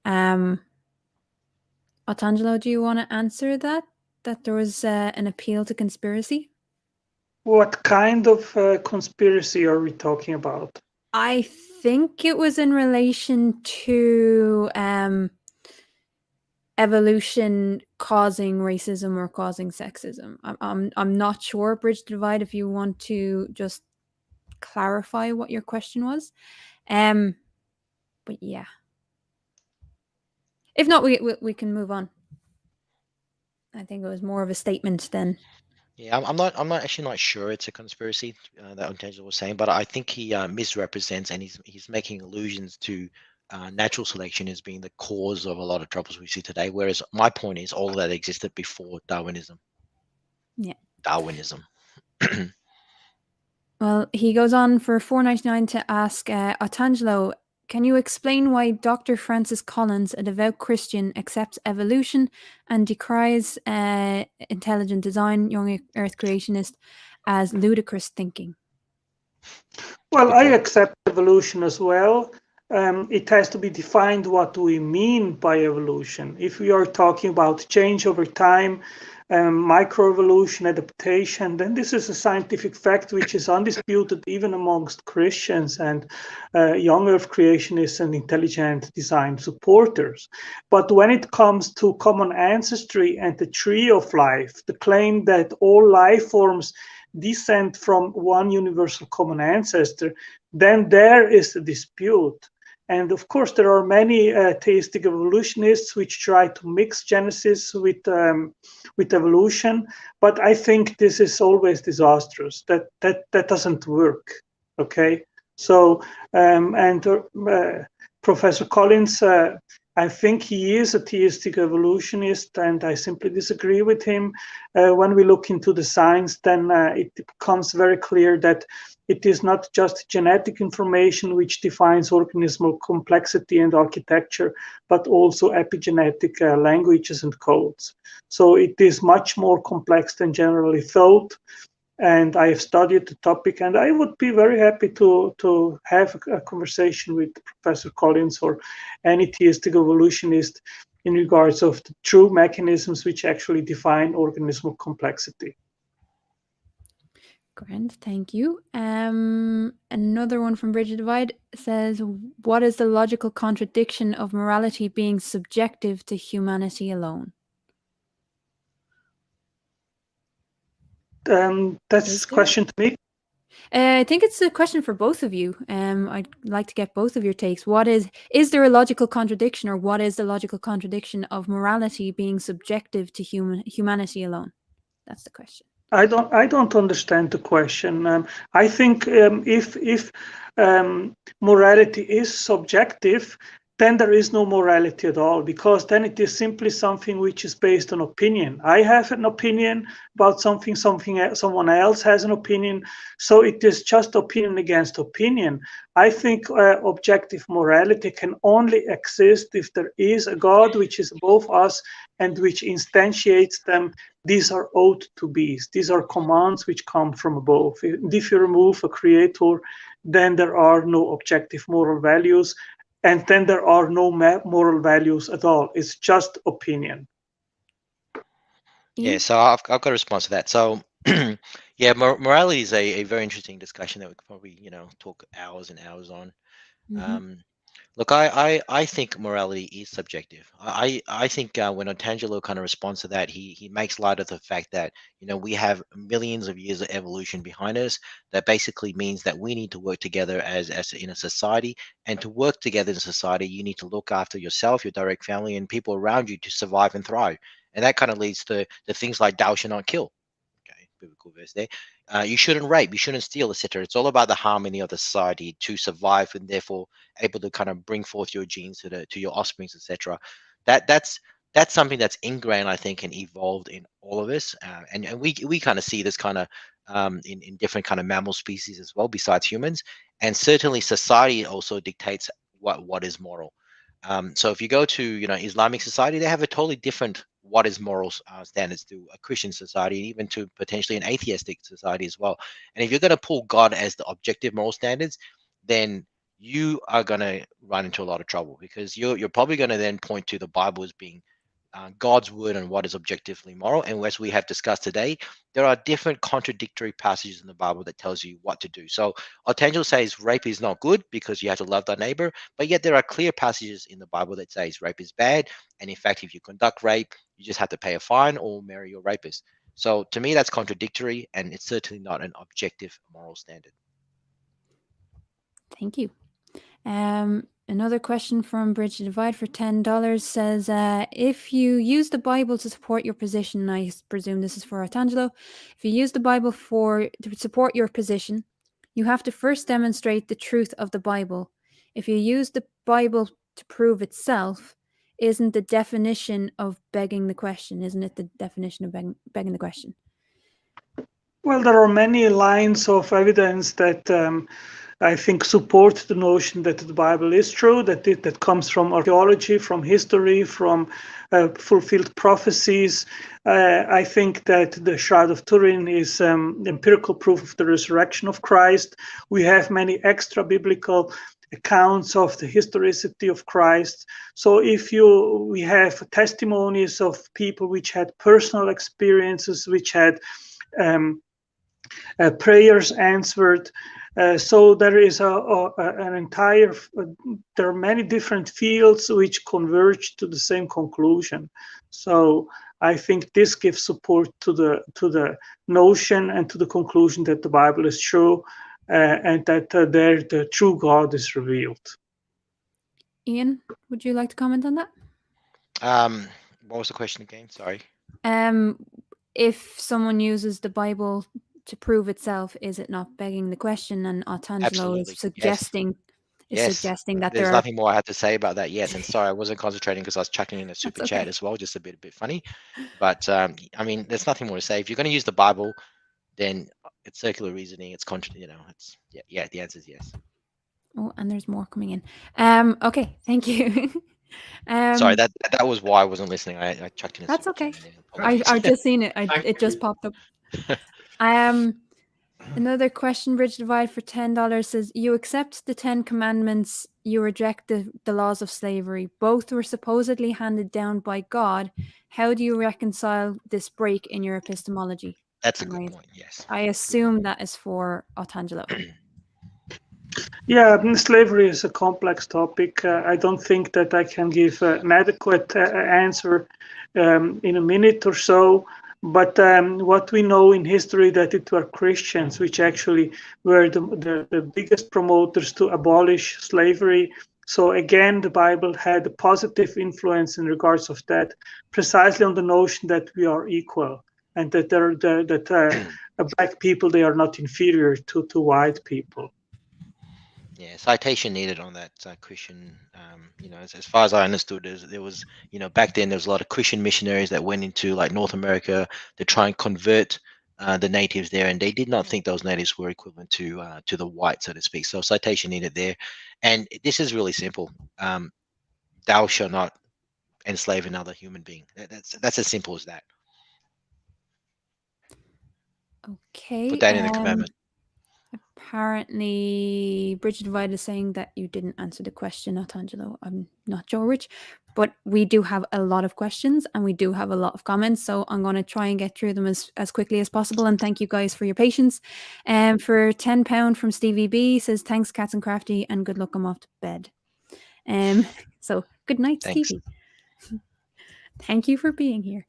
Otangelo, do you want to answer that? That there was an appeal to conspiracy? What kind of conspiracy are we talking about? I think it was in relation to evolution causing racism or causing sexism. I'm not sure, Bridge the Divide, if you want to just clarify what your question was. But yeah. If not, we can move on. I think it was more of a statement than. Yeah, I'm actually not sure it's a conspiracy that Otangelo was saying, but I think he misrepresents and he's making allusions to natural selection as being the cause of a lot of troubles we see today. Whereas my point is all of that existed before Darwinism. Yeah. Darwinism. Well, he goes on for 499 to ask Otangelo, can you explain why Dr. Francis Collins, a devout Christian, accepts evolution and decries intelligent design, young Earth creationist, as ludicrous thinking? Well, I accept evolution as well. It has to be defined what we mean by evolution. If we are talking about change over time, microevolution, adaptation, then this is a scientific fact which is undisputed even amongst Christians and young Earth creationists and intelligent design supporters. But when it comes to common ancestry and the tree of life, the claim that all life forms descend from one universal common ancestor, then there is a dispute. And of course, there are many theistic evolutionists which try to mix Genesis with evolution, but I think this is always disastrous. That doesn't work. Okay, so Professor Collins, I think he is a theistic evolutionist, and I simply disagree with him. When we look into the science, then it becomes very clear that it is not just genetic information which defines organismal complexity and architecture, but also epigenetic languages and codes. So it is much more complex than generally thought. And I have studied the topic, and I would be very happy to have a conversation with Professor Collins or any theistic evolutionist in regards of the true mechanisms which actually define organismal complexity. Grand, thank you. Another one from Bridge the Divide says, what is the logical contradiction of morality being subjective to humanity alone? That's a question to me. I think it's a question for both of you. I'd like to get both of your takes. Is there a logical contradiction, or what is the logical contradiction of morality being subjective to humanity alone? That's the question. I don't understand the question. I think if morality is subjective, then there is no morality at all, because then it is simply something which is based on opinion. I have an opinion about something, someone else has an opinion, so it is just opinion against opinion. I think objective morality can only exist if there is a God which is above us and which instantiates them. These are ought to be's. These are commands which come from above. If you remove a creator, then there are no objective moral values, and then there are no moral values at all. It's just opinion. Yeah, so I've got a response to that. So yeah, morality is a very interesting discussion that we could probably talk hours and hours on. Look, I think morality is subjective. I think when Otangelo kind of responds to that, he makes light of the fact that we have millions of years of evolution behind us. That basically means that we need to work together as in a society, and to work together in society, you need to look after yourself, your direct family, and people around you to survive and thrive. And that kind of leads to things like thou shalt not kill. Okay, biblical verse there. You shouldn't rape, you shouldn't steal, etc. It's all about the harmony of the society to survive, and therefore able to kind of bring forth your genes to your offsprings, etc. That's something that's ingrained, I think, and evolved in all of us. And we kind of see this kind of in different kind of mammal species as well, besides humans. And certainly society also dictates what is moral. So if you go to Islamic society, they have a totally different what is moral standards to a Christian society, and even to potentially an atheistic society as well. And if you're going to pull God as the objective moral standards, then you are going to run into a lot of trouble, because you're probably going to then point to the Bible as being God's word and what is objectively moral. And as we have discussed today, there are different contradictory passages in the Bible that tells you what to do. So Otangelo says rape is not good because you have to love thy neighbor, but yet there are clear passages in the Bible that says rape is bad. And in fact, if you conduct rape, you just have to pay a fine or marry your rapist. So to me, that's contradictory, and it's certainly not an objective moral standard. Thank you. Another question from Bridge to Divide for $10 says, if you use the Bible to support your position, I presume this is for Otangelo, if you use the Bible to support your position, you have to first demonstrate the truth of the Bible. If you use the Bible to prove itself, isn't the definition of begging the question? Isn't it the definition of begging the question? Well, there are many lines of evidence that I think support the notion that the Bible is true, that comes from archaeology, from history, from fulfilled prophecies. I think that the Shroud of Turin is empirical proof of the resurrection of Christ. We have many extra biblical accounts of the historicity of Christ. So we have testimonies of people which had personal experiences, which had prayers answered. So there is an entire, there are many different fields which converge to the same conclusion. So I think this gives support to the notion and to the conclusion that the Bible is true, and that there the true God is revealed. Ian, would you like to comment on that? What was the question again? Sorry. If someone uses the Bible to prove itself, is it not begging the question? And Otangelo is suggesting that there's nothing more I have to say about that. Yes, and sorry, I wasn't concentrating because I was chucking in a super chat as well, just a bit funny. But I mean, there's nothing more to say. If you're going to use the Bible, then it's circular reasoning. It's it's the answer is yes. Oh, and there's more coming in. Okay, thank you. Sorry, that was why I wasn't listening. I chucked in a that's super okay. chat. I've just seen it. It just popped up. Another question, Bridge Divide for $10 says, you accept the 10 commandments, you reject the laws of slavery. Both were supposedly handed down by God. How do you reconcile this break in your epistemology? That's a good point, yes. I assume that is for Otangelo. Yeah, slavery is a complex topic. I don't think that I can give an adequate answer in a minute or so. But what we know in history, that it were Christians which actually were the biggest promoters to abolish slavery. So again, the Bible had a positive influence in regards of that, precisely on the notion that we are equal, and that black people, they are not inferior to white people. Yeah, citation needed on that Christian. As far as I understood, there was, back then there was a lot of Christian missionaries that went into like North America to try and convert the natives there, and they did not think those natives were equivalent to the white, so to speak. So citation needed there, and this is really simple. Thou shalt not enslave another human being. That's as simple as that. Okay. Put that in the commandment. Apparently, Bridge Divide is saying that you didn't answer the question, Otangelo. I'm not sure which, but we do have a lot of questions and we do have a lot of comments, so I'm going to try and get through them as quickly as possible, and thank you guys for your patience. For £10 from Stevie B says, thanks Cats and Crafty, and good luck, I'm off to bed. So good night, Thanks. Stevie. Thank you for being here.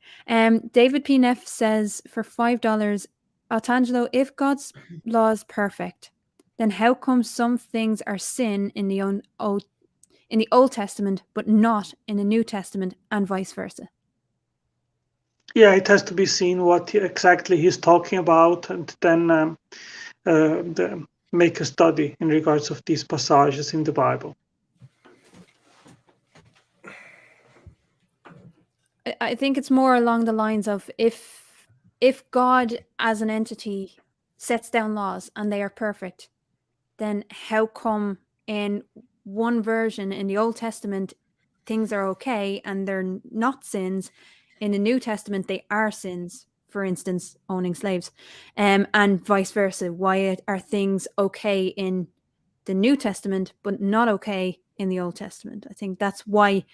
David P. Neff says for $5, Otangelo, if God's law is perfect, then how come some things are sin in the Old Testament, but not in the New Testament, and vice versa? Yeah, it has to be seen what exactly he's talking about, and then make a study in regards of these passages in the Bible. I think it's more along the lines of if God as an entity sets down laws and they are perfect, then how come in one version in the Old Testament things are okay and they're not sins, in the New Testament they are sins, for instance owning slaves, and vice versa? Why are things okay in the New Testament but not okay in the Old Testament? I think that's why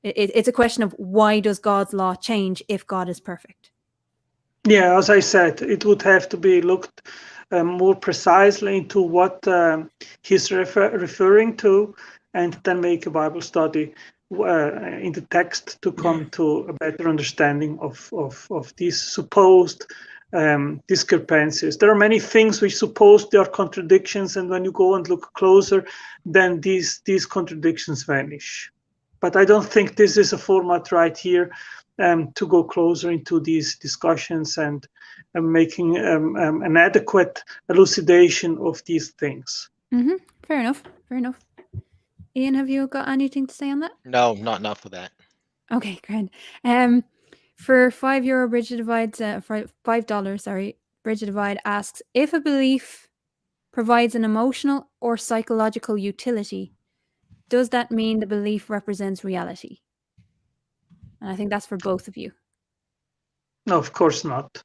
it's a question of why does God's law change if God is perfect? Yeah, as I said, it would have to be looked more precisely into what he's referring to, and then make a Bible study in the text to come to a better understanding of these supposed discrepancies. There are many things which suppose they are contradictions, and when you go and look closer, then these contradictions vanish. But I don't think this is a format right here to go closer into these discussions and making an adequate elucidation of these things. Mm-hmm. Fair enough. Fair enough. Ian, have you got anything to say on that? No, not for that. Okay, great. For €5, Bridget Divides, for $5, sorry, Bridget Divide asks, if a belief provides an emotional or psychological utility, does that mean the belief represents reality? And I think that's for both of you. No, of course not.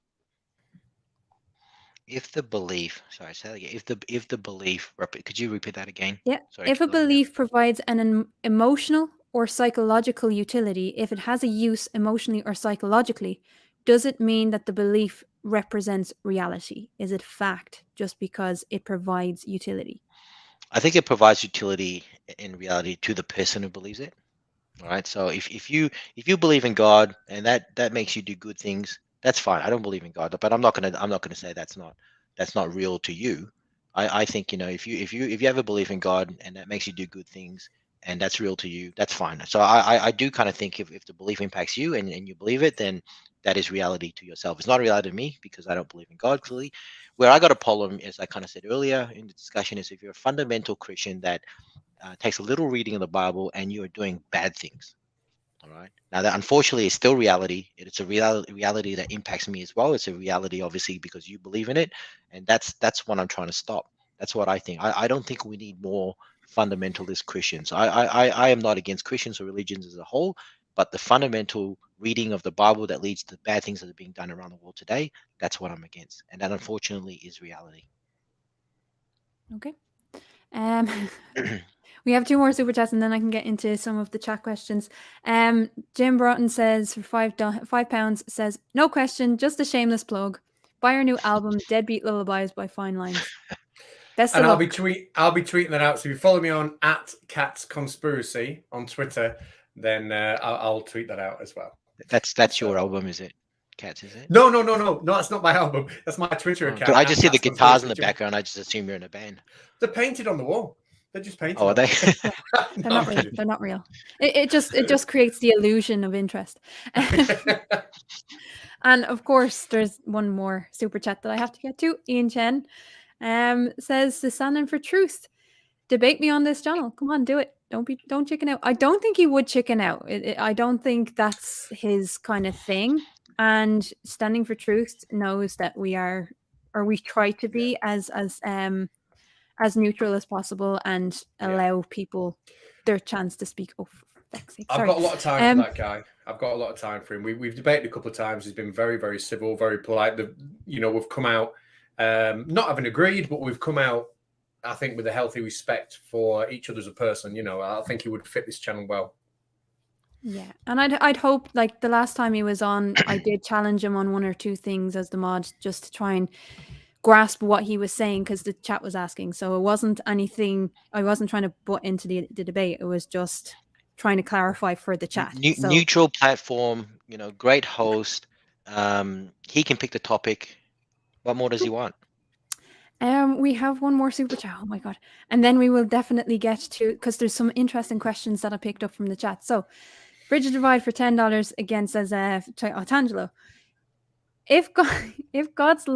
If the belief, sorry, say that again. If the belief, could you repeat that again? Yeah. Sorry, If a belief provides an emotional or psychological utility, if it has a use emotionally or psychologically, does it mean that the belief represents reality? Is it fact just because it provides utility? I think it provides utility in reality to the person who believes it. All right. So if you believe in God and that makes you do good things, that's fine. I don't believe in God, but I'm not gonna say that's not real to you. I think, if you ever believe in God and that makes you do good things and that's real to you, that's fine. So I do kind of think if the belief impacts you and you believe it, then that is reality to yourself. It's not reality to me because I don't believe in God clearly. Where I got a problem, as I kind of said earlier in the discussion, is if you're a fundamental Christian that takes a little reading of the Bible and you are doing bad things. All right. Now that unfortunately is still reality. It's a reality that impacts me as well. It's a reality, obviously, because you believe in it, and that's what I'm trying to stop. That's what I think. I don't think we need more fundamentalist Christians. I am not against Christians or religions as a whole, but the fundamental reading of the Bible that leads to bad things that are being done around the world today, that's what I'm against, and that unfortunately is reality. Okay. We have 2 more super chats and then I can get into some of the chat questions. Jim Broughton says for £5 says, no question, just a shameless plug. Buy our new album, Deadbeat Lullabies by Fine Lines. Best And of I'll luck. be tweeting that out. So if you follow me on @CatsConspiracy on Twitter, then I'll tweet that out as well. That's your album, is it? Cats, is it? No, that's not my album. That's my Twitter account. I just see the guitars in the background. I just assume you're in a band. They're painted on the wall. They're just painted. Oh, are they? They're not real. They're not real. It just creates the illusion of interest. And of course, there's one more super chat that I have to get to. Ian Chen says, "The standing for truth. Debate me on this channel. Come on, do it. Don't chicken out." I don't think he would chicken out. I don't think that's his kind of thing. And standing for truth knows that we are, or we try to be, as neutral as possible and allow people their chance to speak. Oh, for fuck's sake. I've got a lot of time for that guy. I've got a lot of time for him. We've debated a couple of times. He's been very, very civil, very polite. We've come out not having agreed, but we've come out, I think, with a healthy respect for each other as a person. I think he would fit this channel well. Yeah, and I'd hope, like the last time he was on, I did challenge him on 1 or 2 things as the mod, just to try and grasp what he was saying because the chat was asking. So it wasn't anything. I wasn't trying to butt into the debate. It was just trying to clarify for the chat. So Neutral platform, great host. He can pick the topic. What more does he want? we have one more super chat. Oh my god! And then we will definitely get to, because there's some interesting questions that I picked up from the chat. So, Bridge of Divide for $10 again says, Otangelo, if God's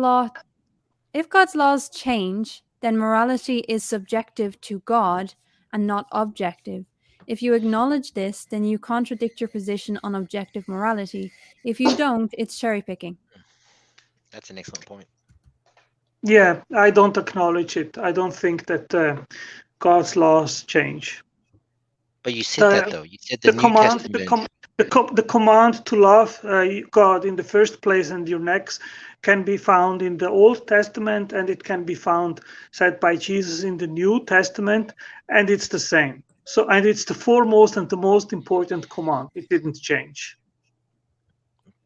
laws change, then morality is subjective to God and not objective. If you acknowledge this, then you contradict your position on objective morality. If you don't, it's cherry picking. That's an excellent point. Yeah, I don't acknowledge it. I don't think that God's laws change. But you said that though. You said the New command, Testament. the command to love God in the first place and your next can be found in the Old Testament, and it can be found said by Jesus in the New Testament, and it's the same. So, and it's the foremost and the most important command. It didn't change.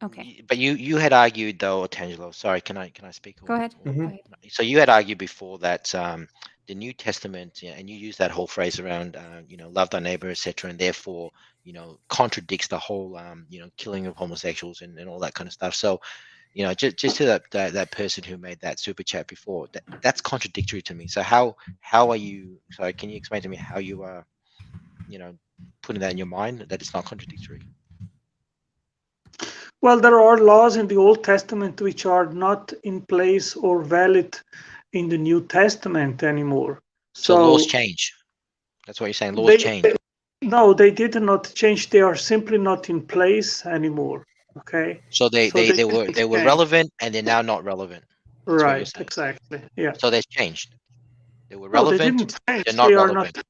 Okay. But you had argued though, Otangelo. Sorry, can I speak? Go ahead. Mm-hmm. Go ahead. So you had argued before that the New Testament, and you use that whole phrase around, love thy neighbor, etc., and therefore, contradicts the whole, killing of homosexuals and all that kind of stuff. So, just to that person who made that super chat before, that's contradictory to me. So how are you? Sorry, can you explain to me how you are, putting that in your mind that it's not contradictory? Well, there are laws in the Old Testament which are not in place or valid in the New Testament anymore. So laws change. That's what you're saying. Laws change. No, they did not change. They are simply not in place anymore. Okay. So they were relevant, and they're now not relevant. That's right. Exactly. Yeah. So they've changed. They were relevant. relevant. No, they didn't change. They're not relevant.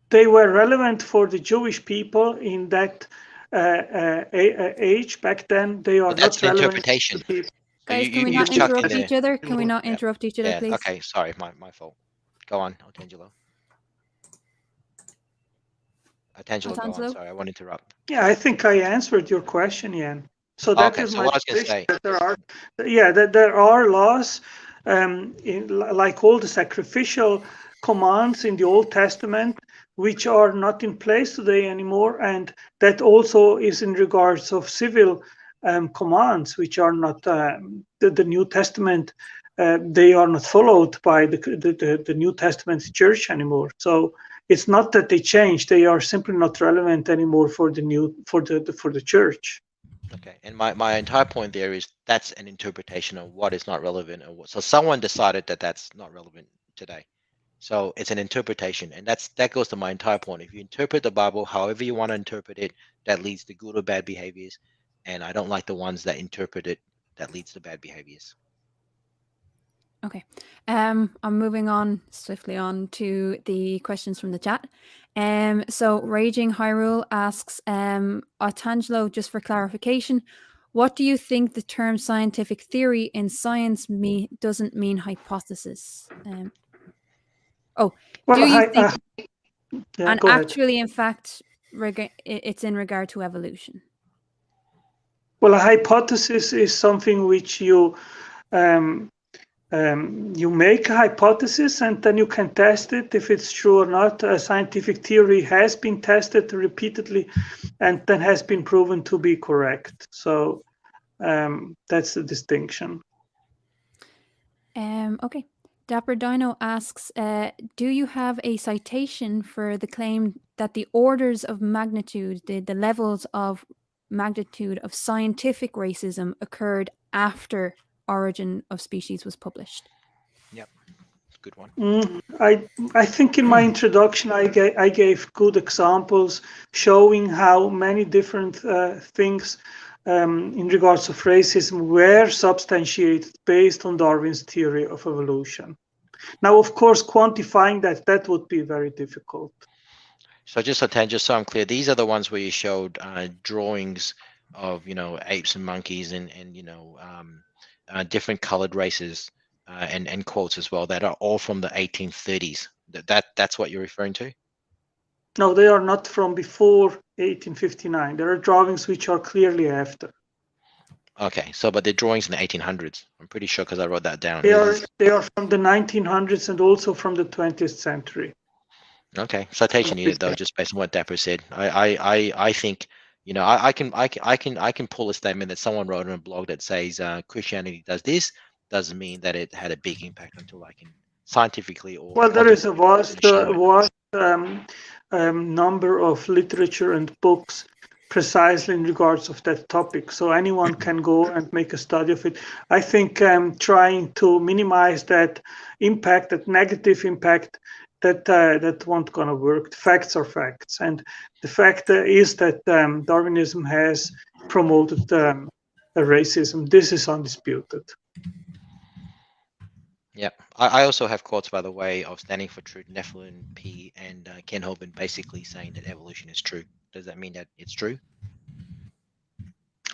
They were relevant for the Jewish people in that age back then. They are not relevant. Interpretation. Guys, can we not interrupt each other? Can we not interrupt each other, please? Okay, sorry, my fault. Go on, Otangelo. Otangelo, go on. Sorry, I won't interrupt. Yeah, I think I answered your question, Ian. So that is my position. That there are laws, like all the sacrificial commands in the Old Testament, which are not in place today anymore, and that also is in regards of civil commands, which are not the New Testament. They are not followed by the New Testament church anymore. So it's not that they change; they are simply not relevant anymore for the church. Okay, and my entire point there is that's an interpretation of what is not relevant, or what. So someone decided that that's not relevant today. So it's an interpretation, and that goes to my entire point. If you interpret the Bible however you want to interpret it, that leads to good or bad behaviors, and I don't like the ones that interpret it that leads to bad behaviors. Okay, I'm moving on swiftly on to the questions from the chat. So Raging Hyrule asks, Otangelo, just for clarification, what do you think the term scientific theory in science doesn't mean hypothesis? Do you think? And actually, in fact, it's in regard to evolution. Well, a hypothesis is something which you make a hypothesis and then you can test it if it's true or not. A scientific theory has been tested repeatedly and then has been proven to be correct. So that's the distinction. Okay. Dapper Dino asks, do you have a citation for the claim that the orders of magnitude, the levels of magnitude of scientific racism occurred after Origin of Species was published? Yep, good one. I think in my introduction I gave good examples showing how many different things in regards of racism were substantiated based on Darwin's theory of evolution. Now, of course, quantifying that would be very difficult. So just so I'm clear, these are the ones where you showed drawings of apes and monkeys and different colored races and quotes as well that are all from the 1830s. That's what you're referring to? No, they are not from before 1859. There are drawings which are clearly after. Okay, so but the drawings in the 1800s. I'm pretty sure because I wrote that down. They are from the 1900s and also from the 20th century. Okay, citation needed though, just based on what Dapper said. I think, you know, I can pull a statement that someone wrote on a blog that says Christianity does this, doesn't mean that it had a big impact until I can scientifically or Well, there is a quantifiably vast number of literature and books precisely in regards of that topic. So anyone can go and make a study of it. I think trying to minimize that impact, that negative impact, that won't gonna work. The facts are facts, and the fact is that Darwinism has promoted racism. This is undisputed. Yeah, I also have quotes, by the way, of Standing for Truth, Nephilim P, and Ken Hovind basically saying that evolution is true. Does that mean that it's true?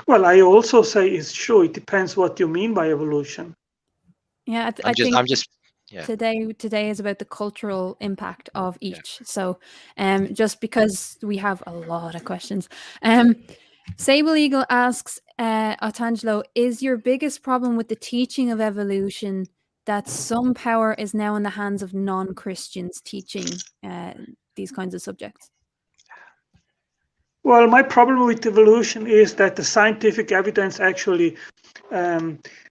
Well, I also say it's true. It depends what you mean by evolution. Yeah, I think yeah. Today is about the cultural impact of each. So, just because we have a lot of questions, Sable Eagle asks, Otangelo, is your biggest problem with the teaching of evolution that some power is now in the hands of non-Christians teaching these kinds of subjects? Well, my problem with evolution is that the scientific evidence actually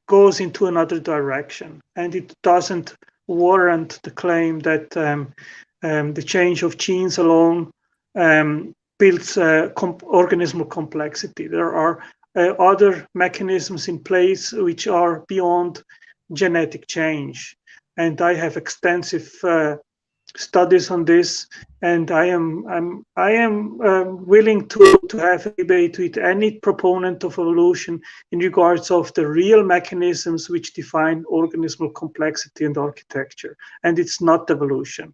goes into another direction, and it doesn't warrant the claim that the change of genes alone builds organismal complexity. There are other mechanisms in place which are beyond genetic change, and I have extensive studies on this, and I am willing to have a debate with any proponent of evolution in regards of the real mechanisms which define organismal complexity and architecture, and it's not evolution.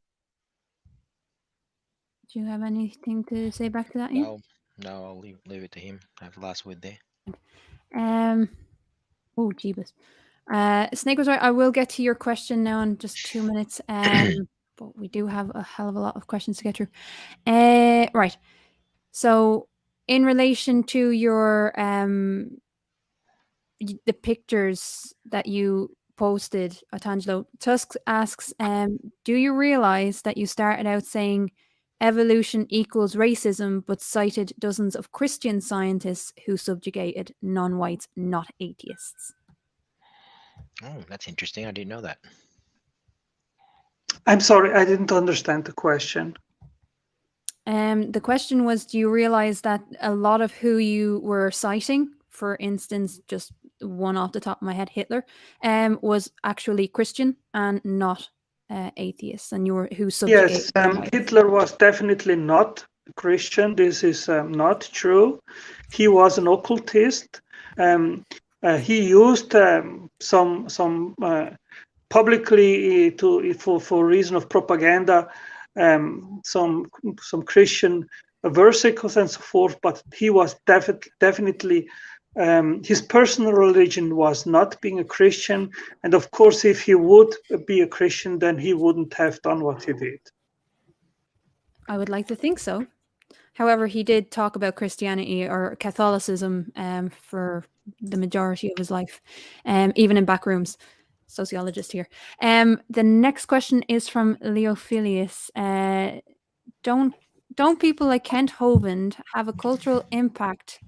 Do you have anything to say back to that, Ian? No, I'll leave it to him. I have the last word there. Oh, jeebus. Snake was right. I will get to your question now in just 2 minutes. But we do have a hell of a lot of questions to get through. Right. So, in relation to your the pictures that you posted, Otangelo, Tusk asks, do you realize that you started out saying evolution equals racism, but cited dozens of Christian scientists who subjugated non-whites, not atheists? Oh, that's interesting. I didn't know that. I'm sorry, I didn't understand the question. The question was, do you realize that a lot of who you were citing, for instance, just one off the top of my head, Hitler, was actually Christian and not atheists, and you were who subjugated? Yes, Hitler was definitely not Christian. This is not true. He was an occultist. He used some publicly for reason of propaganda, some Christian versicles and so forth, but he was definitely his personal religion was not being a Christian, and of course if he would be a Christian, then he wouldn't have done what he did. I would like to think so. However, he did talk about Christianity or Catholicism for the majority of his life, even in back rooms. Sociologist here. The next question is from Leophilius. Don't people like Kent Hovind have a cultural impact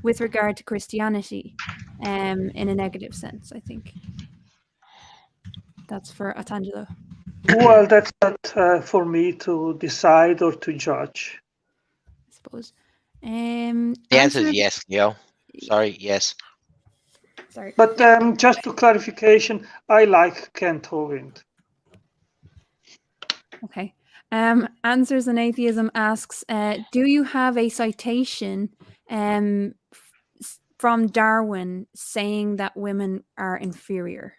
with regard to Christianity in a negative sense? I think that's for Otangelo. Well, that's not for me to decide or to judge. I suppose. The answer is yes, Leo. Sorry, yes. Sorry. But just to clarification, I like Kent Hovind. Okay. Answers in Atheism asks, do you have a citation from Darwin saying that women are inferior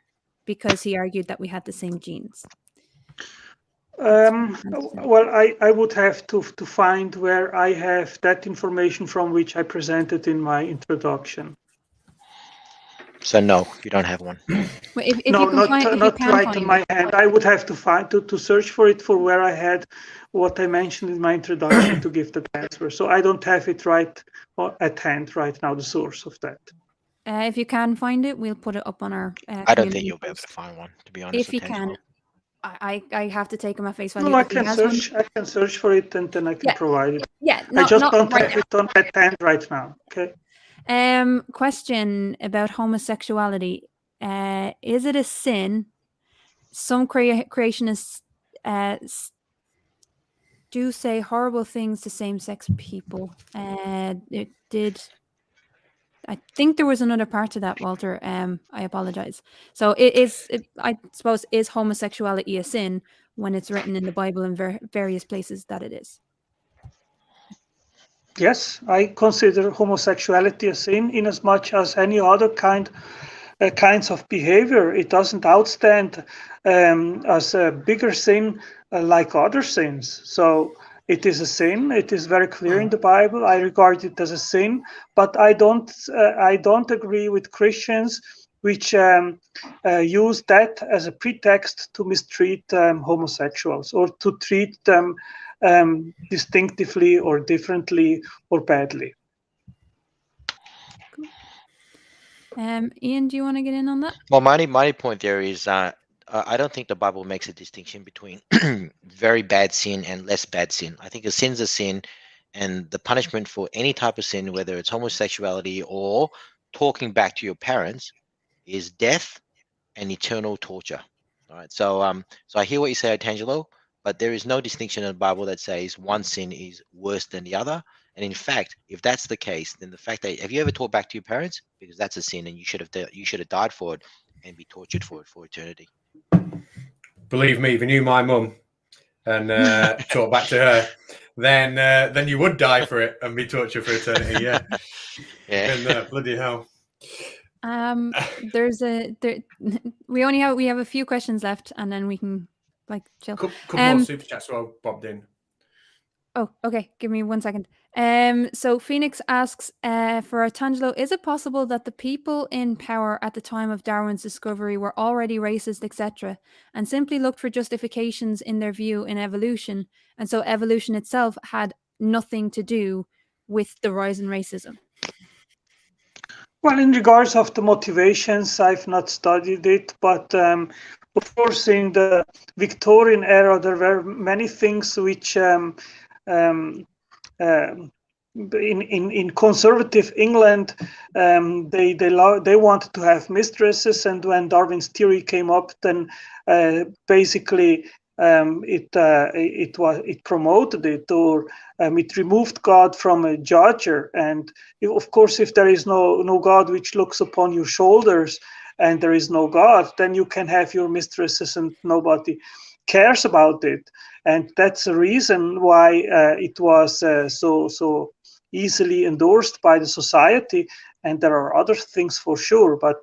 because he argued that we had the same genes? Well, I would have to find where I have that information from, which I presented in my introduction. So no, you don't have one. Well, if no, not right in my hand. I would have to find to search for it for where I had what I mentioned in my introduction to give that answer. So I don't have it right at hand right now, the source of that. If you can find it, we'll put it up on our. I don't think you'll be able to find one, to be honest. If you can, I have to take him at face value. No, I If he can has one. search. I can search for it, and then I can provide it. Yeah, I just not don't right have it on at hand right now. Okay. Question about homosexuality. Is it a sin? Some creationists do say horrible things to same-sex people. It did. I think there was another part to that, Walter. I apologize. So I suppose, is homosexuality a sin when it's written in the Bible in various places that it is? Yes, I consider homosexuality a sin in as much as any other kinds of behavior. It doesn't outstand as a bigger sin like other sins. So it is a sin. It is very clear in the Bible. I regard it as a sin, but I don't agree with Christians which use that as a pretext to mistreat homosexuals or to treat them distinctively or differently or badly. Ian, do you want to get in on that? Well, my point there is I don't think the Bible makes a distinction between very bad sin and less bad sin. I think a sin's a sin, and the punishment for any type of sin, whether it's homosexuality or talking back to your parents, is death and eternal torture. All right. So I hear what you say, Otangelo, but there is no distinction in the Bible that says one sin is worse than the other. And in fact, if that's the case, then the fact that, have you ever talked back to your parents? Because that's a sin, and you should have died for it and be tortured for it for eternity. Believe me, if you knew my mum and talk back to her, then you would die for it and be tortured for eternity. Yeah, Yeah. Been there, bloody hell. We have a few questions left, and then we can chill. Couple more super chats while bobbed in. Oh, okay. Give me 1 second. So Phoenix asks, for Otangelo, is it possible that the people in power at the time of Darwin's discovery were already racist, etc., and simply looked for justifications in their view in evolution, and so evolution itself had nothing to do with the rise in racism? Well, in regards of the motivations, I've not studied it, but of course, in the Victorian era, there were many things which in conservative England, they wanted to have mistresses, and when Darwin's theory came up, then basically it promoted it, or it removed God from a judger. And of course, if there is no God which looks upon your shoulders, and there is no God, then you can have your mistresses and nobody cares about it. And that's the reason why it was so easily endorsed by the society. And there are other things for sure, but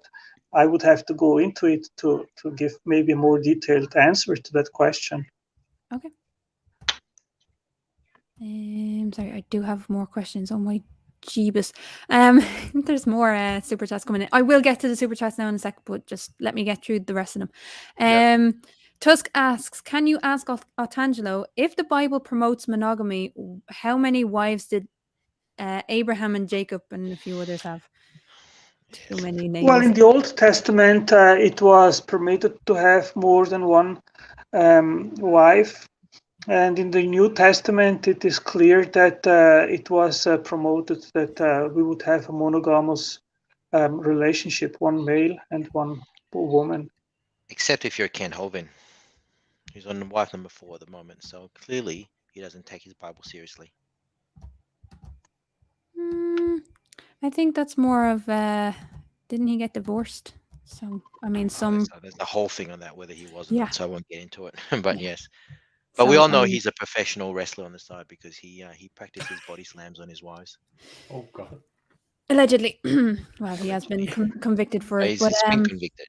I would have to go into it to give maybe a more detailed answer to that question. Okay. Sorry, I do have more questions on my Jeebus. There's more super chats coming in. I will get to the super chats now in a sec, but just let me get through the rest of them. Tusk asks, can you ask Otangelo, if the Bible promotes monogamy, how many wives did Abraham and Jacob and a few others have? Too many names. Well, in the Old Testament, it was permitted to have more than one wife. And in the New Testament, it is clear that it was promoted that we would have a monogamous relationship, one male and one woman. Except if you're Ken Hovind. He's on wife number 4 at the moment, so clearly he doesn't take his Bible seriously. I think that's more of didn't he get divorced? So I mean, there's the whole thing on that, whether he was or not, so I won't get into it. But yes, but so, we all know he's a professional wrestler on the side because he practices body slams on his wives. Oh God! Allegedly, well, he has been convicted for it. He's But been convicted.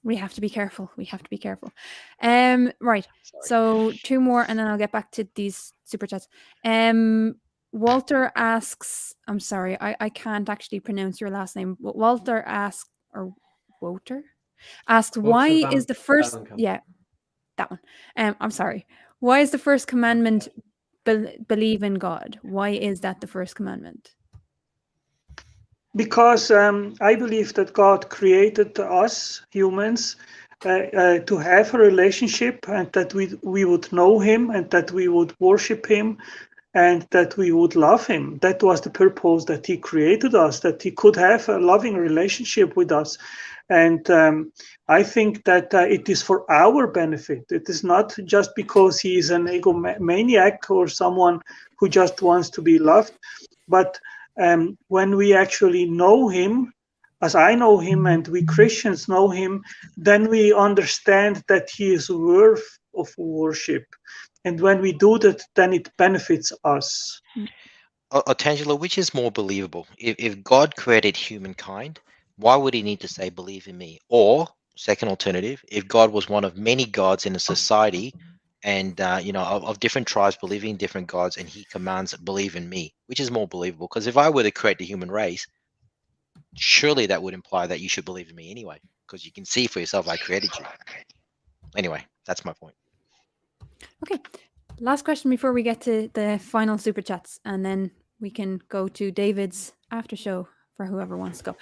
We have to be careful. Right. Sorry. So 2 more, and then I'll get back to these super chats. Walter asks, I'm sorry, I can't actually pronounce your last name. But Walter asks, Walter asks, why is the first? Yeah, that one. I'm sorry. Why is the first commandment believe in God? Why is that the first commandment? Because I believe that God created us humans to have a relationship, and that we would know Him, and that we would worship Him, and that we would love Him. That was the purpose that He created us, that He could have a loving relationship with us. And I think that it is for our benefit. It is not just because He is an egomaniac or someone who just wants to be loved, but when we actually know Him, as I know Him and we Christians know Him, then we understand that He is worth of worship. And when we do that, then it benefits us. Otangelo, which is more believable? If God created humankind, why would He need to say, "Believe in me"? Or, second alternative, if God was one of many gods in a society, and of different tribes believing in different gods, and He commands, "Believe in me," which is more believable? Because if I were to create the human race, surely that would imply that you should believe in me anyway, because you can see for yourself I created you. Anyway, that's my point. Okay. Last question before we get to the final super chats, and then we can go to David's after show for whoever wants to go.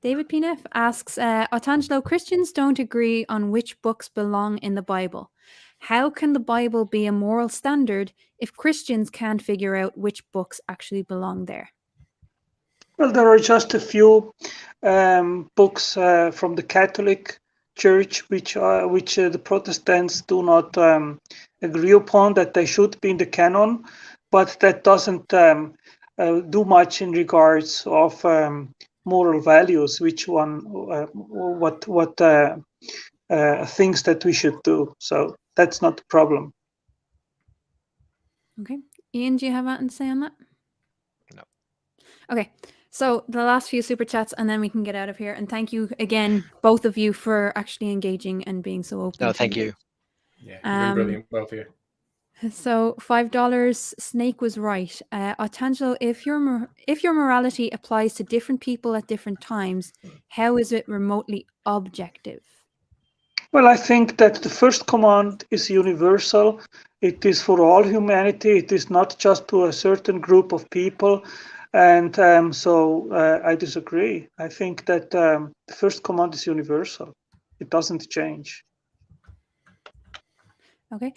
David P. asks, Otangelo, Christians don't agree on which books belong in the Bible. How can the Bible be a moral standard if Christians can't figure out which books actually belong there? Well, there are just a few books from the Catholic Church which the Protestants do not agree upon that they should be in the canon, but that doesn't do much in regards of moral values. Which one? What things that we should do? So that's not the problem. Okay, Ian, do you have anything to say on that? No. Okay. So the last few super chats, and then we can get out of here. And thank you again, both of you, for actually engaging and being so open. No, thank you. Yeah, you've been brilliant, both of you. So $5. Snake was right. Otangelo, if your morality applies to different people at different times, how is it remotely objective? Well, I think that the first command is universal. It is for all humanity. It is not just to a certain group of people. And so I disagree. I think that the first command is universal. It doesn't change. Okay.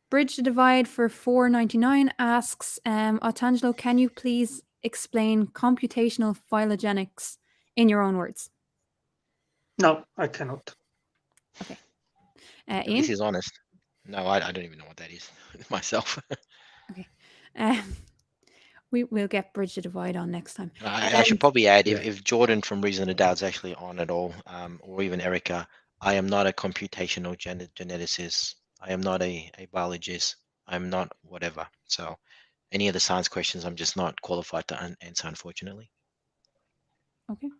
Bridge the Divide for $4.99 asks, Otangelo, can you please explain computational phylogenics in your own words? No, I cannot. Okay. Ian? This is honest. No, I don't even know what that is myself. Okay. We'll get Bridge the Divide on next time. I should probably add, if Jordan from Reason to Doubt is actually on at all, or even Erica, I am not a computational geneticist. I am not a biologist. I'm not whatever. So any of the science questions, I'm just not qualified to answer, unfortunately. Okay.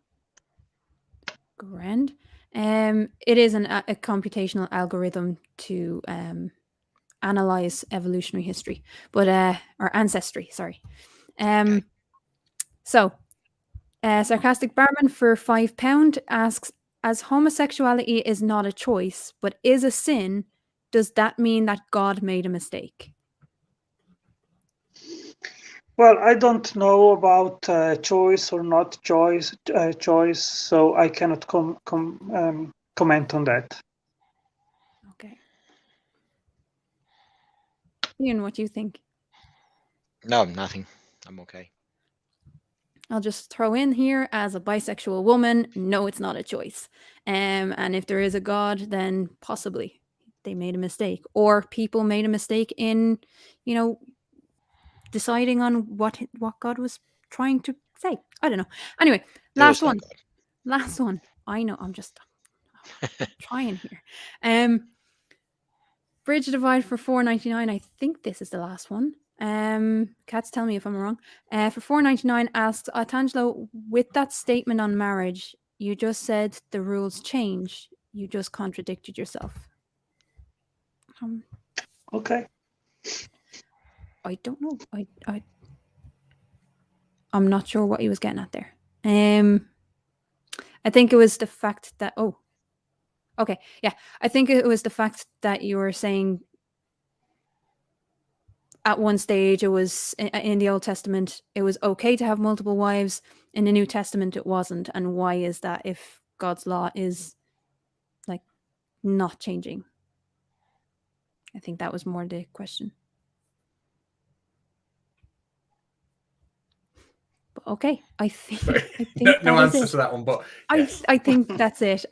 Grand. It is a computational algorithm to analyze evolutionary history, but or ancestry. Sorry. So, Sarcastic Barman for £5 asks, as homosexuality is not a choice but is a sin, does that mean that God made a mistake? Well, I don't know about choice or not choice, so I cannot comment on that. Okay. Ian, what do you think? No, nothing. I'm okay. I'll just throw in here, as a bisexual woman, no, it's not a choice. And if there is a God, then possibly they made a mistake, or people made a mistake in, deciding on what God was trying to say. I don't know. Anyway, last one. I know, I'm just trying here. Bridge Divide for $4.99. I think this is the last one. Cats, tell me if I'm wrong. For $4.99 asks, Otangelo, with that statement on marriage, you just said the rules change. You just contradicted yourself. Okay. I don't know. I'm not sure what he was getting at there. I think it was the fact that okay, yeah. I think it was the fact that you were saying at one stage it was in the Old Testament it was okay to have multiple wives. In the New Testament it wasn't. And why is that if God's law is like not changing? I think that was more the question. But okay, I think no answer to that one, but yes. I think that's it.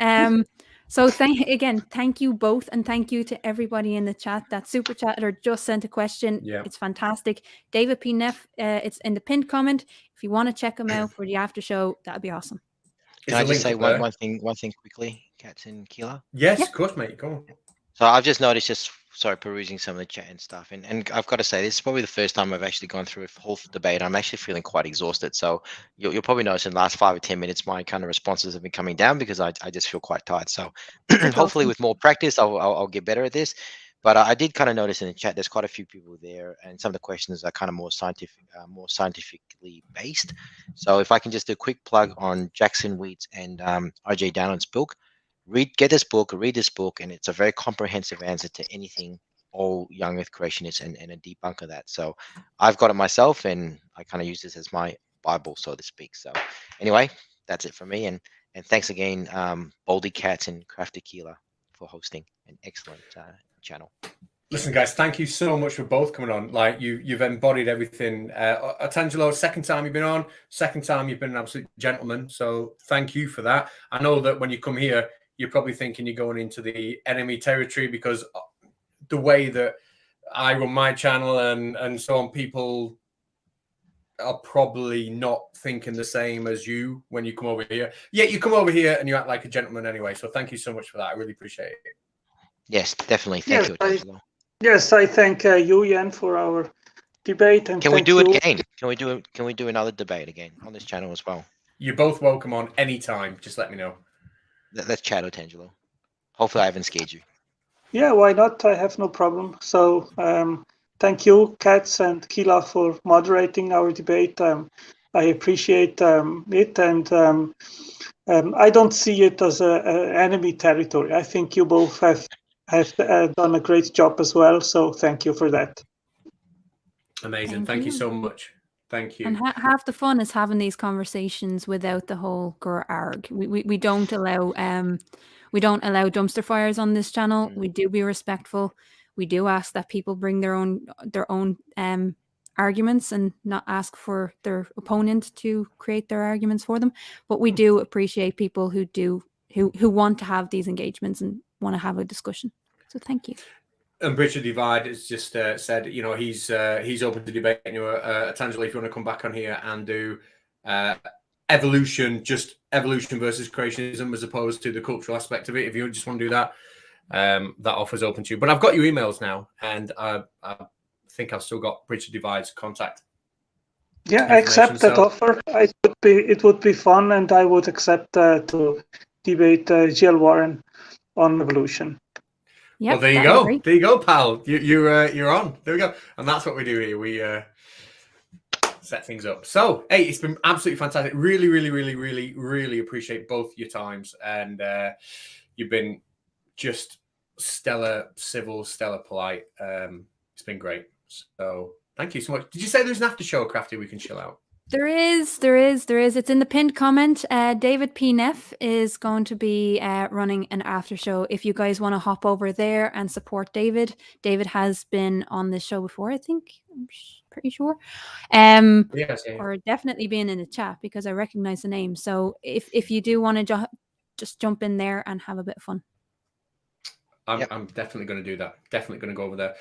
So thank you both, and thank you to everybody in the chat that super chat or just sent a question. Yeah. It's fantastic. David P. Neff, it's in the pinned comment. If you want to check him out for the after show, that'd be awesome. Can I just say one thing quickly, Cats and Keela? Yes, of course, mate. Go on. So I've just noticed, perusing some of the chat and stuff, and I've got to say, this is probably the first time I've actually gone through a whole debate. I'm actually feeling quite exhausted. So you'll probably notice in the last 5 or 10 minutes, my kind of responses have been coming down because I just feel quite tired. So hopefully with more practice, I'll get better at this. But I did kind of notice in the chat, there's quite a few people there, and some of the questions are kind of more scientifically based. So if I can just do a quick plug on Jackson Wheat's and RJ Dowland's book. Read this book, and it's a very comprehensive answer to anything all young earth creationists and a debunk of that. So I've got it myself, and I kind of use this as my Bible, so to speak. So anyway, that's it for me, and thanks again, Baldy Cats and Craft Tequila, for hosting an excellent channel. Listen, guys, thank you so much for both coming on. Like you've embodied everything. Otangelo, second time you've been on, second time you've been an absolute gentleman. So thank you for that. I know that when you come here, you're probably thinking you're going into the enemy territory, because the way that I run my channel and so on, people are probably not thinking the same as you when you come over here. Yet you come over here and you act like a gentleman anyway. So thank you so much for that. I really appreciate it. Yes, definitely. Thank you, Angelo. Yes, I thank you, Jan, for our debate. And can we do it again? Can we do another debate again on this channel as well? You're both welcome on any time. Just let me know. Let's chat, Otangelo. Hopefully I haven't scared you. Yeah, why not? I have no problem. So thank you, Cats and Keela, for moderating our debate. I appreciate it, and I don't see it as an enemy territory. I think you both have done a great job as well. So thank you for that. Amazing. Thank you so much. Thank you. And half the fun is having these conversations without the whole grr arg. We don't allow dumpster fires on this channel. We do be respectful. We do ask that people bring their own arguments and not ask for their opponent to create their arguments for them. But we do appreciate people who want to have these engagements and want to have a discussion. So thank you. And Bridge the Divide has just said, he's open to debating you, Otangelo, if you want to come back on here and do evolution versus creationism as opposed to the cultural aspect of it. If you just want to do that, that offer's open to you. But I've got your emails now, and I think I've still got Bridge the Divide's contact. Yeah, I accept that offer. It would be fun, and I would accept to debate Jill Warren on evolution. Yep, well, there you go. There you go, pal. You're on. There we go. And that's what we do here. We set things up. So, hey, it's been absolutely fantastic. Really, really, really, really, really appreciate both your times. And you've been just stellar, civil, stellar, polite. It's been great. So, thank you so much. Did you say there's an after show, Crafty, we can chill out? There is. It's in the pinned comment. David P. Neff is going to be running an after show. If you guys want to hop over there and support David. David has been on this show before, I think. I'm pretty sure. Yes, yeah. Or definitely being in the chat, because I recognize the name. So if you do want to just jump in there and have a bit of fun. I'm definitely going to do that. Definitely going to go over there.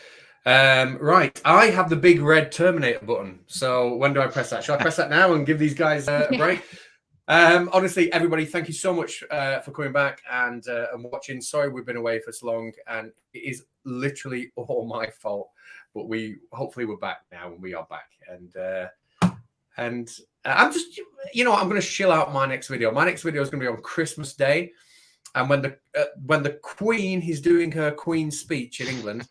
Right, I have the big red Terminator button. So when do I press that? Shall I press that now and give these guys a break? Honestly, everybody, thank you so much for coming back and watching. Sorry we've been away for so long, and it is literally all my fault. But hopefully we're back now, and we are back. And I'm just, I'm going to chill out my next video. My next video is going to be on Christmas Day, and when the Queen is doing her Queen's speech in England.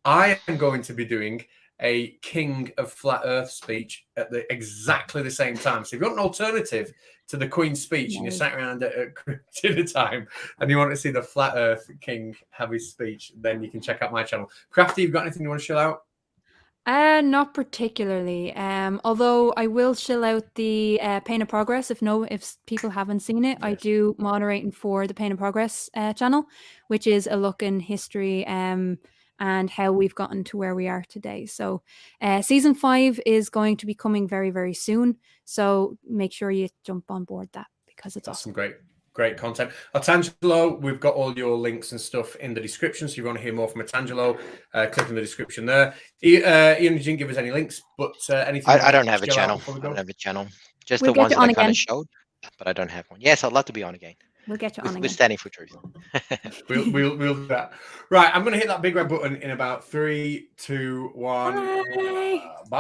I am going to be doing a King of Flat Earth speech at exactly the same time. So if you want an alternative to the Queen's speech and you're sat around at dinner time and you want to see the Flat Earth King have his speech, then you can check out my channel. Crafty, you've got anything you want to chill out? Not particularly. Although I will shill out the Pain of Progress if people haven't seen it. I Yes. do moderating for the Pain of Progress channel, which is a look in history and how we've gotten to where we are today. So season 5 is going to be coming very, very soon. So make sure you jump on board that because it's awesome. Some great content. Otangelo, we've got all your links and stuff in the description. So if you want to hear more from Otangelo, click in the description there. Ian didn't give us any links, but anything. I don't have a channel. I don't have a channel. Just We'll the ones get that you on I kind again. of showed, but I don't have one. Yes, I'd love to be on again. We'll get you on again. We're standing for truth. We'll do that. Right, I'm going to hit that big red button in about 3, 2, 1. Bye. Bye.